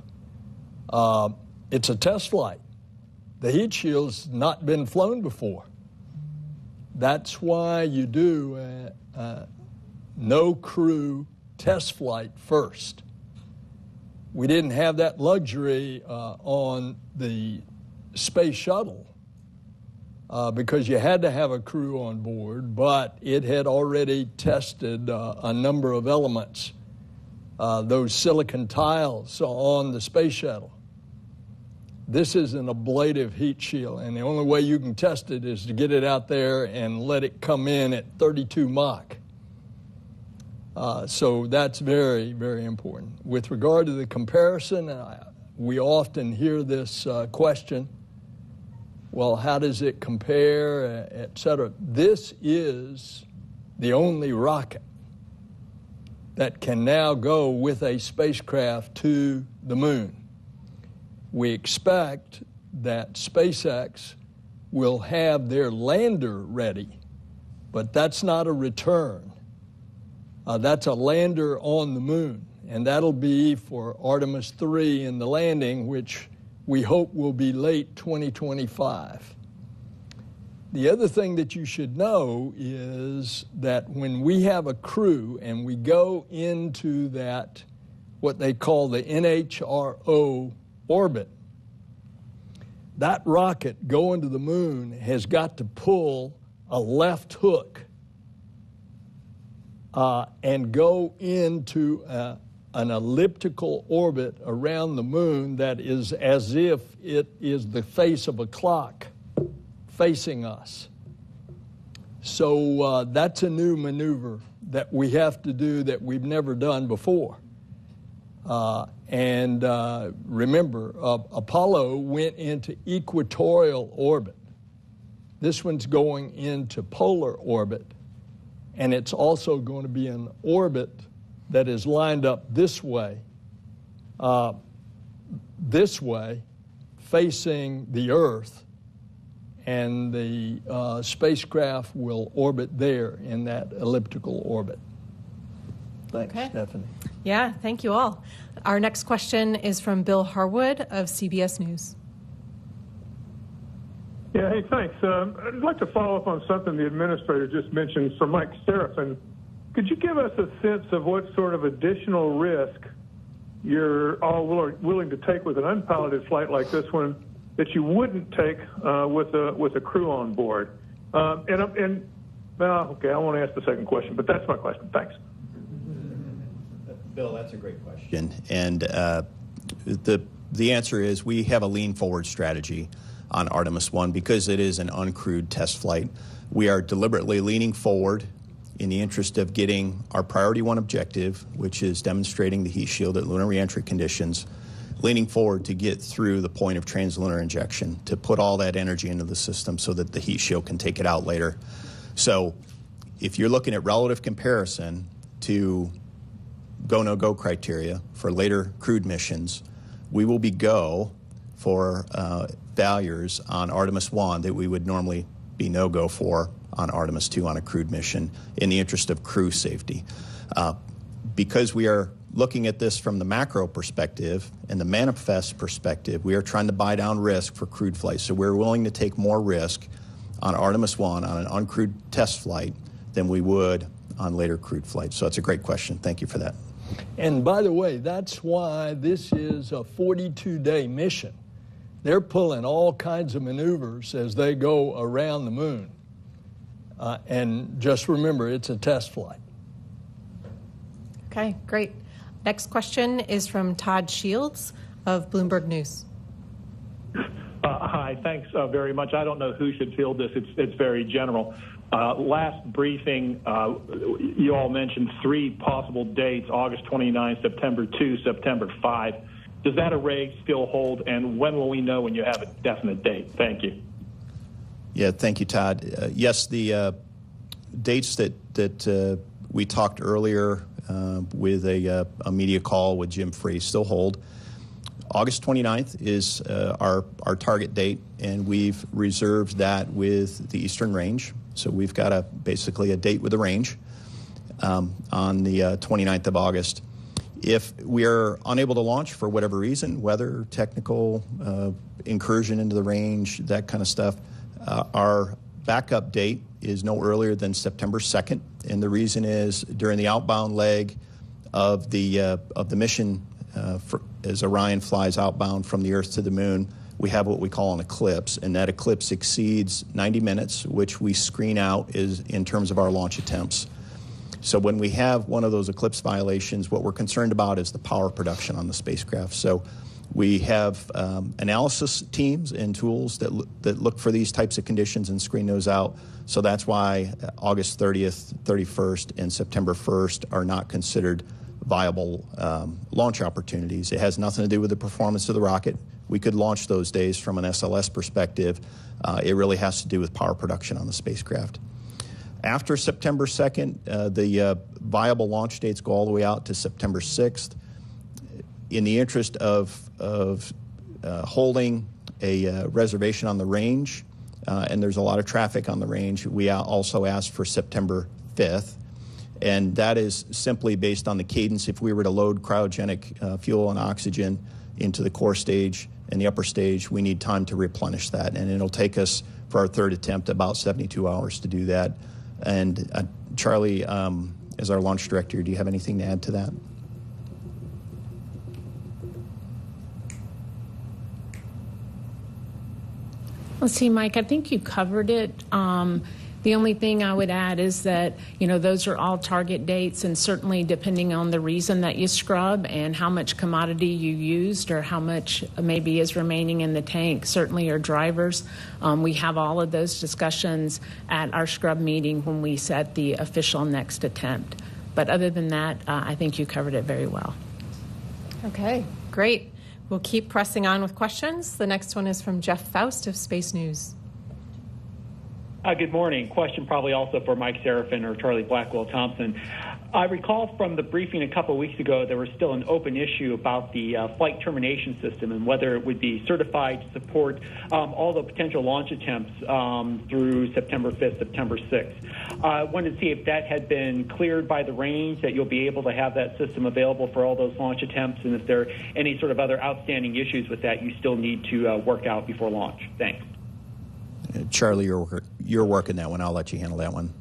It's a test flight. The heat shield's not been flown before. That's why you do a no crew test flight first. We didn't have that luxury on the space shuttle because you had to have a crew on board, but it had already tested a number of elements, those silicon tiles on the space shuttle. This is an ablative heat shield, and the only way you can test it is to get it out there and let it come in at 32 Mach. So that's very, very important. With regard to the comparison, we often hear this question, well, how does it compare, et cetera. This is the only rocket that can now go with a spacecraft to the moon. We expect that SpaceX will have their lander ready, but that's not a return. That's a lander on the moon, and that'll be for Artemis 3 in the landing, which we hope will be late 2025. The other thing that you should know is that when we have a crew and we go into that, what they call the NHRO orbit, that rocket going to the moon has got to pull a left hook and go into an elliptical orbit around the moon that is as if it is the face of a clock facing us. So that's a new maneuver that we have to do that we've never done before. Remember, Apollo went into equatorial orbit. This one's going into polar orbit, and it's also going to be an orbit that is lined up this way, facing the Earth, and the spacecraft will orbit there in that elliptical orbit. Thanks, Okay. Stephanie. Yeah, thank you all. Our next question is from Bill Harwood of CBS News. Yeah, hey, thanks. I'd like to follow up on something the administrator just mentioned for Mike Serafin. Could you give us a sense of what sort of additional risk you're all willing to take with an unpiloted flight like this one that you wouldn't take with a crew on board? Okay, I won't ask the second question, but that's my question. Thanks. Bill, that's a great question. And the answer is we have a lean forward strategy on Artemis 1 because it is an uncrewed test flight. We are deliberately leaning forward in the interest of getting our priority one objective, which is demonstrating the heat shield at lunar reentry conditions, leaning forward to get through the point of translunar injection, to put all that energy into the system so that the heat shield can take it out later. So if you're looking at relative comparison to go, no-go criteria for later crewed missions, we will be go for failures on Artemis 1 that we would normally be no-go for on Artemis 2 on a crewed mission in the interest of crew safety. Because we are looking at this from the macro perspective and the manifest perspective, we are trying to buy down risk for crewed flights. So we're willing to take more risk on Artemis 1 on an uncrewed test flight than we would on later crewed flights. So it's a great question. Thank you for that. And by the way, that's why this is a 42-day mission. They're pulling all kinds of maneuvers as they go around the moon. And just remember, it's a test flight. Okay, great. Next question is from Todd Shields of Bloomberg News. Hi, thanks very much. I don't know who should field this. It's very general. Last briefing, you all mentioned 3 possible dates, August 29, September 2, September 5. Does that array still hold, and when will we know when you have a definite date? Thank you. Yeah, thank you, Todd. Yes, the dates that we talked earlier with a media call with Jim Free still hold. August 29th is our target date, and we've reserved that with the Eastern Range. So we've got basically a date with the range on the 29th of August. If we are unable to launch for whatever reason, weather, technical, incursion into the range, that kind of stuff, our backup date is no earlier than September 2nd. And the reason is during the outbound leg of the mission, as Orion flies outbound from the Earth to the Moon, we have what we call an eclipse, and that eclipse exceeds 90 minutes, which we screen out in terms of our launch attempts. So when we have one of those eclipse violations, what we're concerned about is the power production on the spacecraft. So we have analysis teams and tools that look for these types of conditions and screen those out. So that's why August 30th, 31st, and September 1st are not considered viable launch opportunities. It has nothing to do with the performance of the rocket. We could launch those days from an SLS perspective. It really has to do with power production on the spacecraft. After September 2nd, the viable launch dates go all the way out to September 6th. In the interest of holding a reservation on the range, and there's a lot of traffic on the range, we also asked for September 5th. And that is simply based on the cadence. If we were to load cryogenic fuel and oxygen into the core stage and the upper stage, we need time to replenish that. And it'll take us, for our third attempt, about 72 hours to do that. And Charlie, as our launch director, do you have anything to add to that? Let's see, Mike, I think you covered it. The only thing I would add is that, those are all target dates, and certainly depending on the reason that you scrub and how much commodity you used or how much maybe is remaining in the tank, certainly are drivers. We have all of those discussions at our scrub meeting when we set the official next attempt. But other than that, I think you covered it very well. Okay, great. We'll keep pressing on with questions. The next one is from Jeff Faust of Space News. Good morning. Question probably also for Mike Serafin or Charlie Blackwell-Thompson. I recall from the briefing a couple of weeks ago there was still an open issue about the flight termination system and whether it would be certified to support all the potential launch attempts through September 5th, September 6th. I wanted to see if that had been cleared by the range, that you'll be able to have that system available for all those launch attempts, and if there are any sort of other outstanding issues with that you still need to work out before launch. Thanks. Charlie, you're working that one. I'll let you handle that one.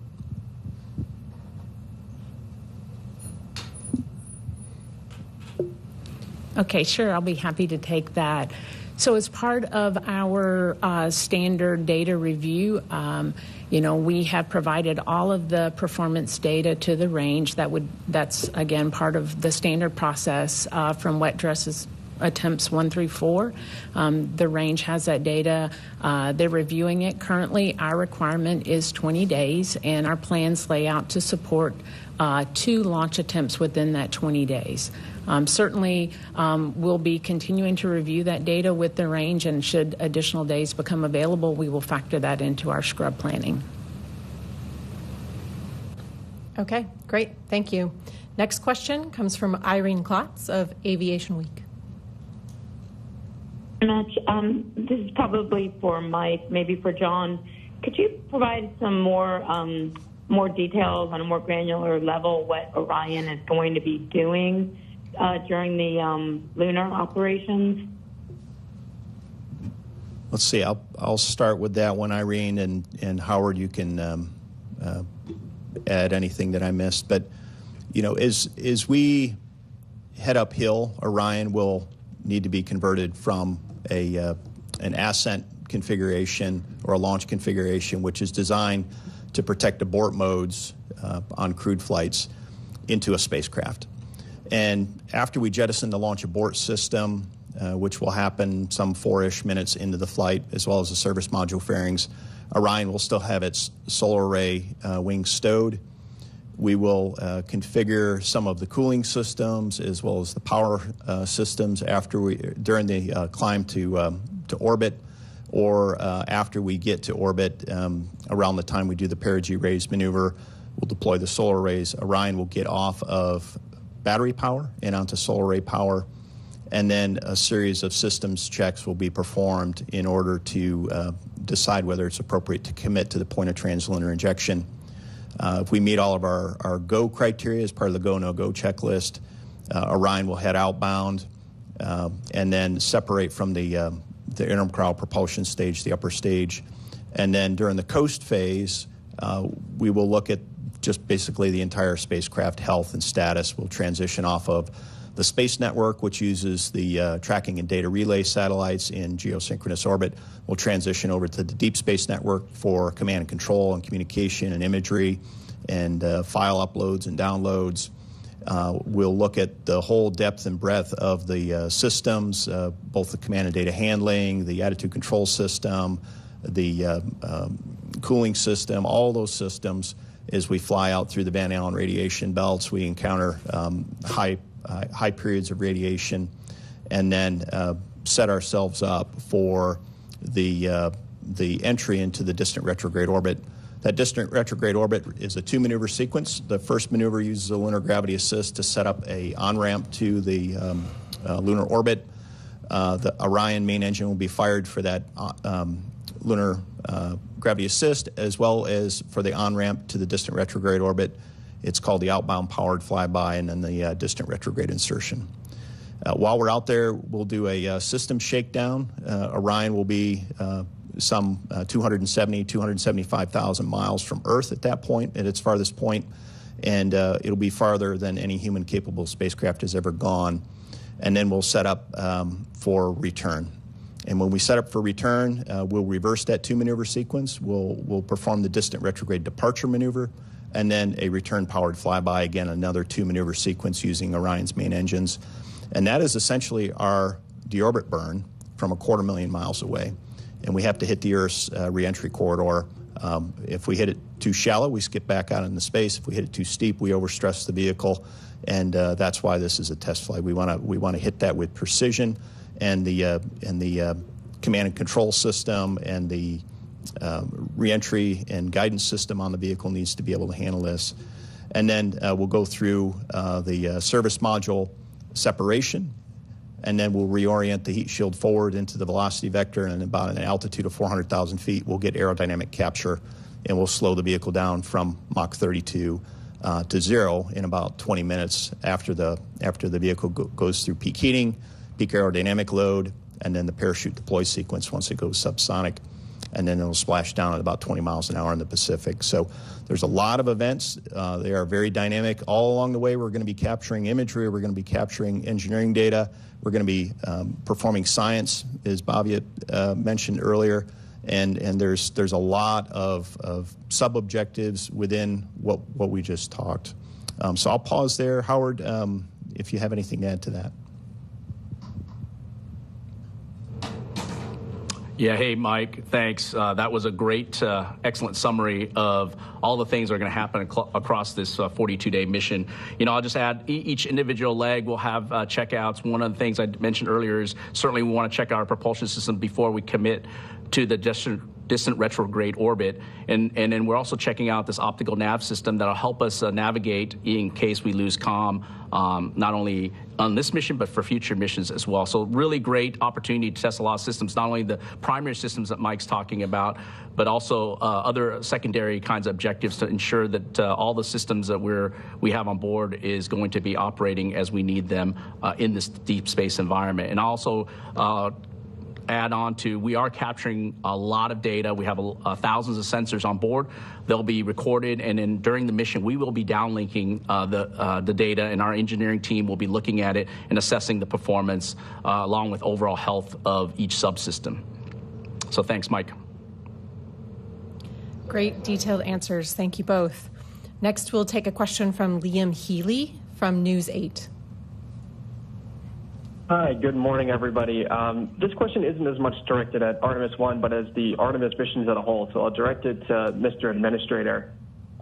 Okay, sure. I'll be happy to take that. So as part of our standard data review, we have provided all of the performance data to the range. That's, again, part of the standard process from wet dresses attempts 1 through 4. The range has that data. They're reviewing it currently. Our requirement is 20 days, and our plans lay out to support 2 launch attempts within that 20 days. Certainly, we'll be continuing to review that data with the range, and should additional days become available, we will factor that into our scrub planning. Okay, great. Thank you. Next question comes from Irene Klotz of Aviation Week. This is probably for Mike, maybe for John. Could you provide some more details on a more granular level what Orion is going to be doing during the lunar operations? Let's see. I'll start with that one, Irene, and Howard, you can add anything that I missed. But, as we head uphill, Orion will need to be converted from an ascent configuration or a launch configuration, which is designed to protect abort modes on crewed flights, into a spacecraft. And after we jettison the launch abort system, which will happen some 4-ish minutes into the flight, as well as the service module fairings, Orion will still have its solar array wings stowed. We will configure some of the cooling systems as well as the power systems during the climb to orbit, or after we get to orbit. Around the time we do the perigee raise maneuver, we'll deploy the solar arrays. Orion will get off of battery power and onto solar array power, and then a series of systems checks will be performed in order to decide whether it's appropriate to commit to the point of translunar injection. If we meet all of our go criteria as part of the go, no-go checklist, Orion will head outbound and then separate from the intercrawl propulsion stage, the upper stage. And then during the coast phase, we will look at just basically the entire spacecraft health and status. We'll transition off of the space network, which uses the tracking and data relay satellites in geosynchronous orbit. We'll transition over to the deep space network for command and control and communication and imagery and file uploads and downloads. We'll look at the whole depth and breadth of the systems, both the command and data handling, the attitude control system, the cooling system, all those systems. As we fly out through the Van Allen radiation belts, we encounter high periods of radiation, and then set ourselves up for the entry into the distant retrograde orbit. That distant retrograde orbit is a 2-maneuver sequence. The first maneuver uses a lunar gravity assist to set up a on-ramp to the lunar orbit. The Orion main engine will be fired for that lunar gravity assist, as well as for the on-ramp to the distant retrograde orbit. It's called the outbound powered flyby, and then the distant retrograde insertion. While we're out there, we'll do a system shakedown. Orion will be some 275,000 miles from Earth at that point, at its farthest point, and it'll be farther than any human-capable spacecraft has ever gone. And then we'll set up for return. And when we set up for return, we'll reverse that 2-maneuver sequence. We'll perform the distant retrograde departure maneuver, and then a return-powered flyby, again, another 2-maneuver sequence using Orion's main engines. And that is essentially our deorbit burn from 250,000 miles away. And we have to hit the Earth's reentry corridor. If we hit it too shallow, we skip back out into space. If we hit it too steep, we overstress the vehicle. And that's why this is a test flight. We want to hit that with precision, and the command and control system and the reentry and guidance system on the vehicle needs to be able to handle this. And then we'll go through the service module separation, and then we'll reorient the heat shield forward into the velocity vector, and about an altitude of 400,000 feet, we'll get aerodynamic capture, and we'll slow the vehicle down from Mach 32 to 0 in about 20 minutes after the vehicle goes through peak heating, peak aerodynamic load, and then the parachute deploy sequence once it goes subsonic, and then it'll splash down at about 20 miles an hour in the Pacific. So there's a lot of events. They are very dynamic. All along the way, we're going to be capturing imagery. We're going to be capturing engineering data. We're going to be performing science, as Bobby mentioned earlier. And there's a lot of sub-objectives within what we just talked. So I'll pause there. Howard, if you have anything to add to that. Yeah, hey, Mike, thanks. That was a great, excellent summary of all the things that are going to happen across this 42-day mission. I'll just add each individual leg will have checkouts. One of the things I mentioned earlier is certainly we want to check out our propulsion system before we commit to the distant retrograde orbit. And then we're also checking out this optical nav system that'll help us navigate in case we lose comm, not only on this mission, but for future missions as well. So really great opportunity to test a lot of systems, not only the primary systems that Mike's talking about, but also other secondary kinds of objectives to ensure that all the systems that we have on board is going to be operating as we need them in this deep space environment. And also add on to, we are capturing a lot of data. We have thousands of sensors on board. They'll be recorded, and then during the mission, we will be downlinking the data, and our engineering team will be looking at it and assessing the performance along with overall health of each subsystem. So thanks, Mike. Great detailed answers. Thank you both. Next, we'll take a question from Liam Healy from News 8. Hi, good morning, everybody. This question isn't as much directed at Artemis 1, but as the Artemis missions as a whole, so I'll direct it to Mr. Administrator.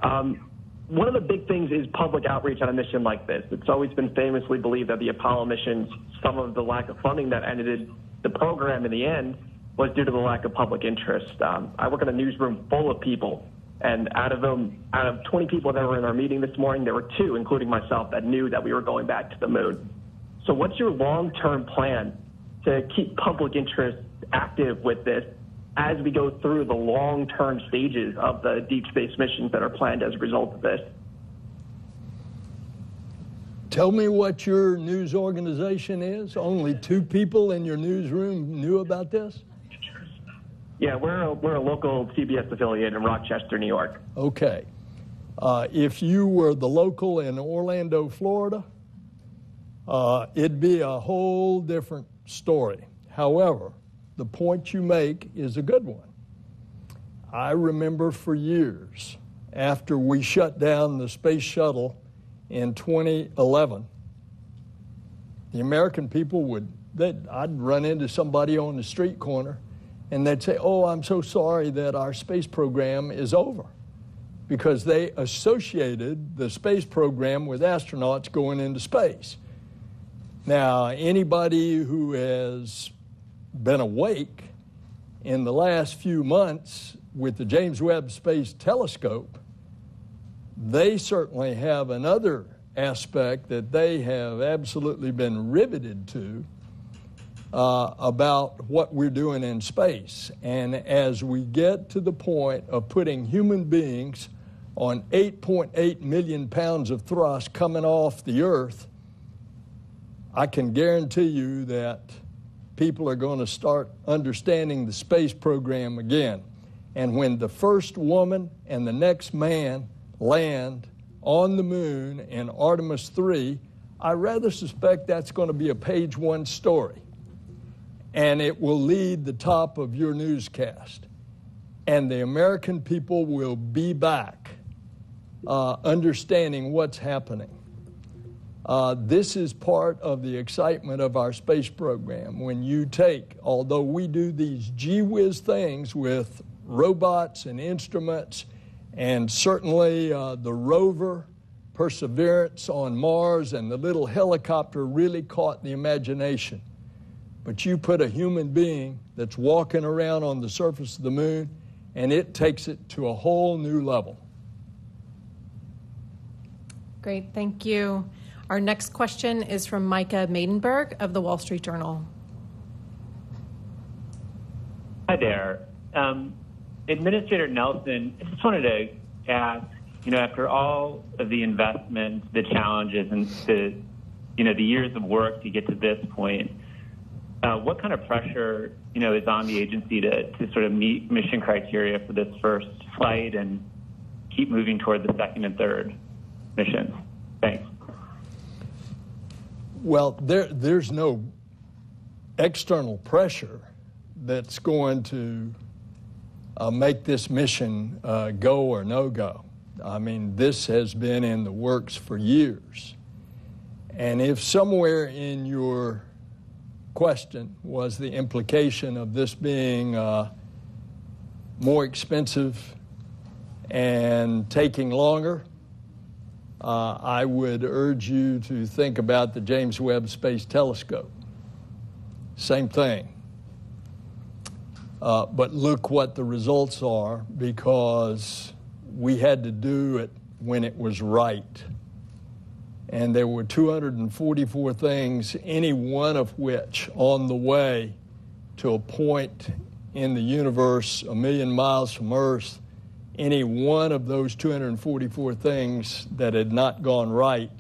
One of the big things is public outreach on a mission like this. It's always been famously believed that the Apollo missions, some of the lack of funding that ended the program in the end, was due to the lack of public interest. I work in a newsroom full of people, and out of 20 people that were in our meeting this morning, there were 2, including myself, that knew that we were going back to the moon. So what's your long-term plan to keep public interest active with this as we go through the long-term stages of the deep space missions that are planned as a result of this? Tell me what your news organization is. Only 2 people in your newsroom knew about this? Yeah, we're a local CBS affiliate in Rochester, New York. Okay. If you were the local in Orlando, Florida, it'd be a whole different story. However, the point you make is a good one. I remember for years, after we shut down the space shuttle in 2011, the American people I'd run into somebody on the street corner, and they'd say, "Oh, I'm so sorry that our space program is over," because they associated the space program with astronauts going into space. Now, anybody who has been awake in the last few months with the James Webb Space Telescope, they certainly have another aspect that they have absolutely been riveted to about what we're doing in space. And as we get to the point of putting human beings on 8.8 million pounds of thrust coming off the Earth, I can guarantee you that people are going to start understanding the space program again. And when the first woman and the next man land on the moon in Artemis 3, I rather suspect that's going to be a page 1 story. And it will lead the top of your newscast. And the American people will be back understanding what's happening. This is part of the excitement of our space program. When you take, although we do these gee-whiz things with robots and instruments, and certainly the rover Perseverance on Mars and the little helicopter really caught the imagination. But you put a human being that's walking around on the surface of the moon, and it takes it to a whole new level. Great, thank you. Our next question is from Micah Maidenberg of the Wall Street Journal. Hi there. Administrator Nelson, I just wanted to ask, after all of the investment, the challenges, and the years of work to get to this point, what kind of pressure, is on the agency to sort of meet mission criteria for this first flight and keep moving toward the second and third missions? Thanks. Well, there's no external pressure that's going to make this mission go or no go. I mean, this has been in the works for years. And if somewhere in your question was the implication of this being more expensive and taking longer, I would urge you to think about the James Webb Space Telescope. Same thing. But look what the results are, because we had to do it when it was right. And there were 244 things, any one of which on the way to a point in the universe 1 million miles from Earth, any one of those 244 things that had not gone right,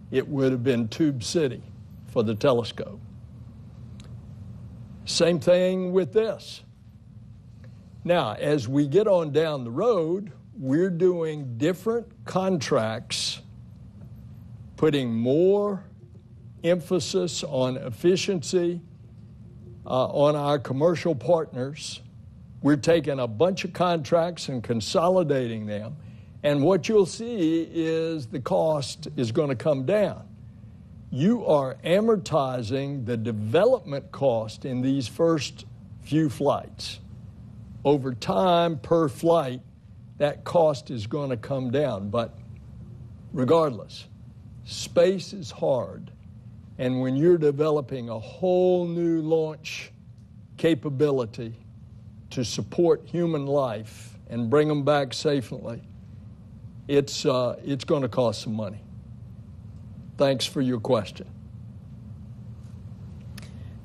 it would have been Tube City for the telescope. Same thing with this. Now, as we get on down the road, we're doing different contracts, putting more emphasis on efficiency on our commercial partners. We're taking a bunch of contracts and consolidating them. And what you'll see is the cost is going to come down. You are amortizing the development cost in these first few flights. Over time, per flight, that cost is going to come down. But regardless, space is hard. And when you're developing a whole new launch capability to support human life and bring them back safely, it's going to cost some money. Thanks for your question.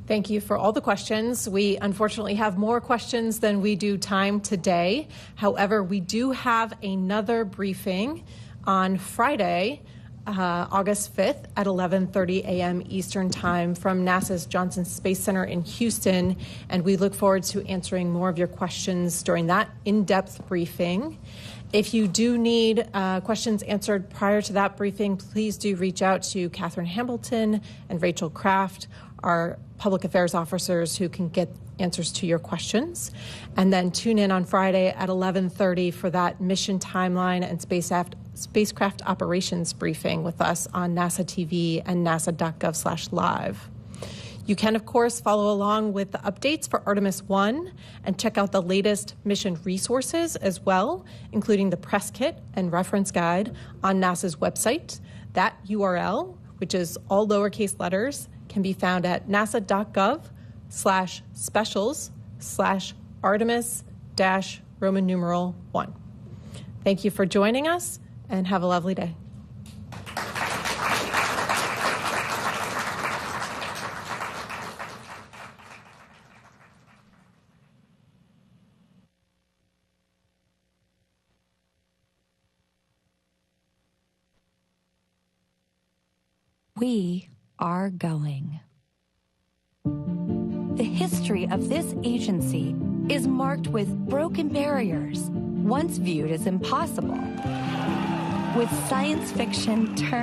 Thank you for all the questions. We unfortunately have more questions than we do time today. However, we do have another briefing on Friday, August 5th at 11:30 a.m. Eastern Time from NASA's Johnson Space Center in Houston, and we look forward to answering more of your questions during that in-depth briefing. If you do need questions answered prior to that briefing, please do reach out to Catherine Hambleton and Rachel Kraft, our public affairs officers who can get answers to your questions. And then tune in on Friday at 11:30 for that mission timeline and spacecraft operations briefing with us on NASA TV and nasa.gov/live. You can, of course, follow along with the updates for Artemis 1 and check out the latest mission resources as well, including the press kit and reference guide on NASA's website. That URL, which is all lowercase letters, can be found at nasa.gov/specials/Artemis-Roman numeral 1. Thank you for joining us and have a lovely day. We are going. The history of this agency is marked with broken barriers, once viewed as impossible, with science fiction turned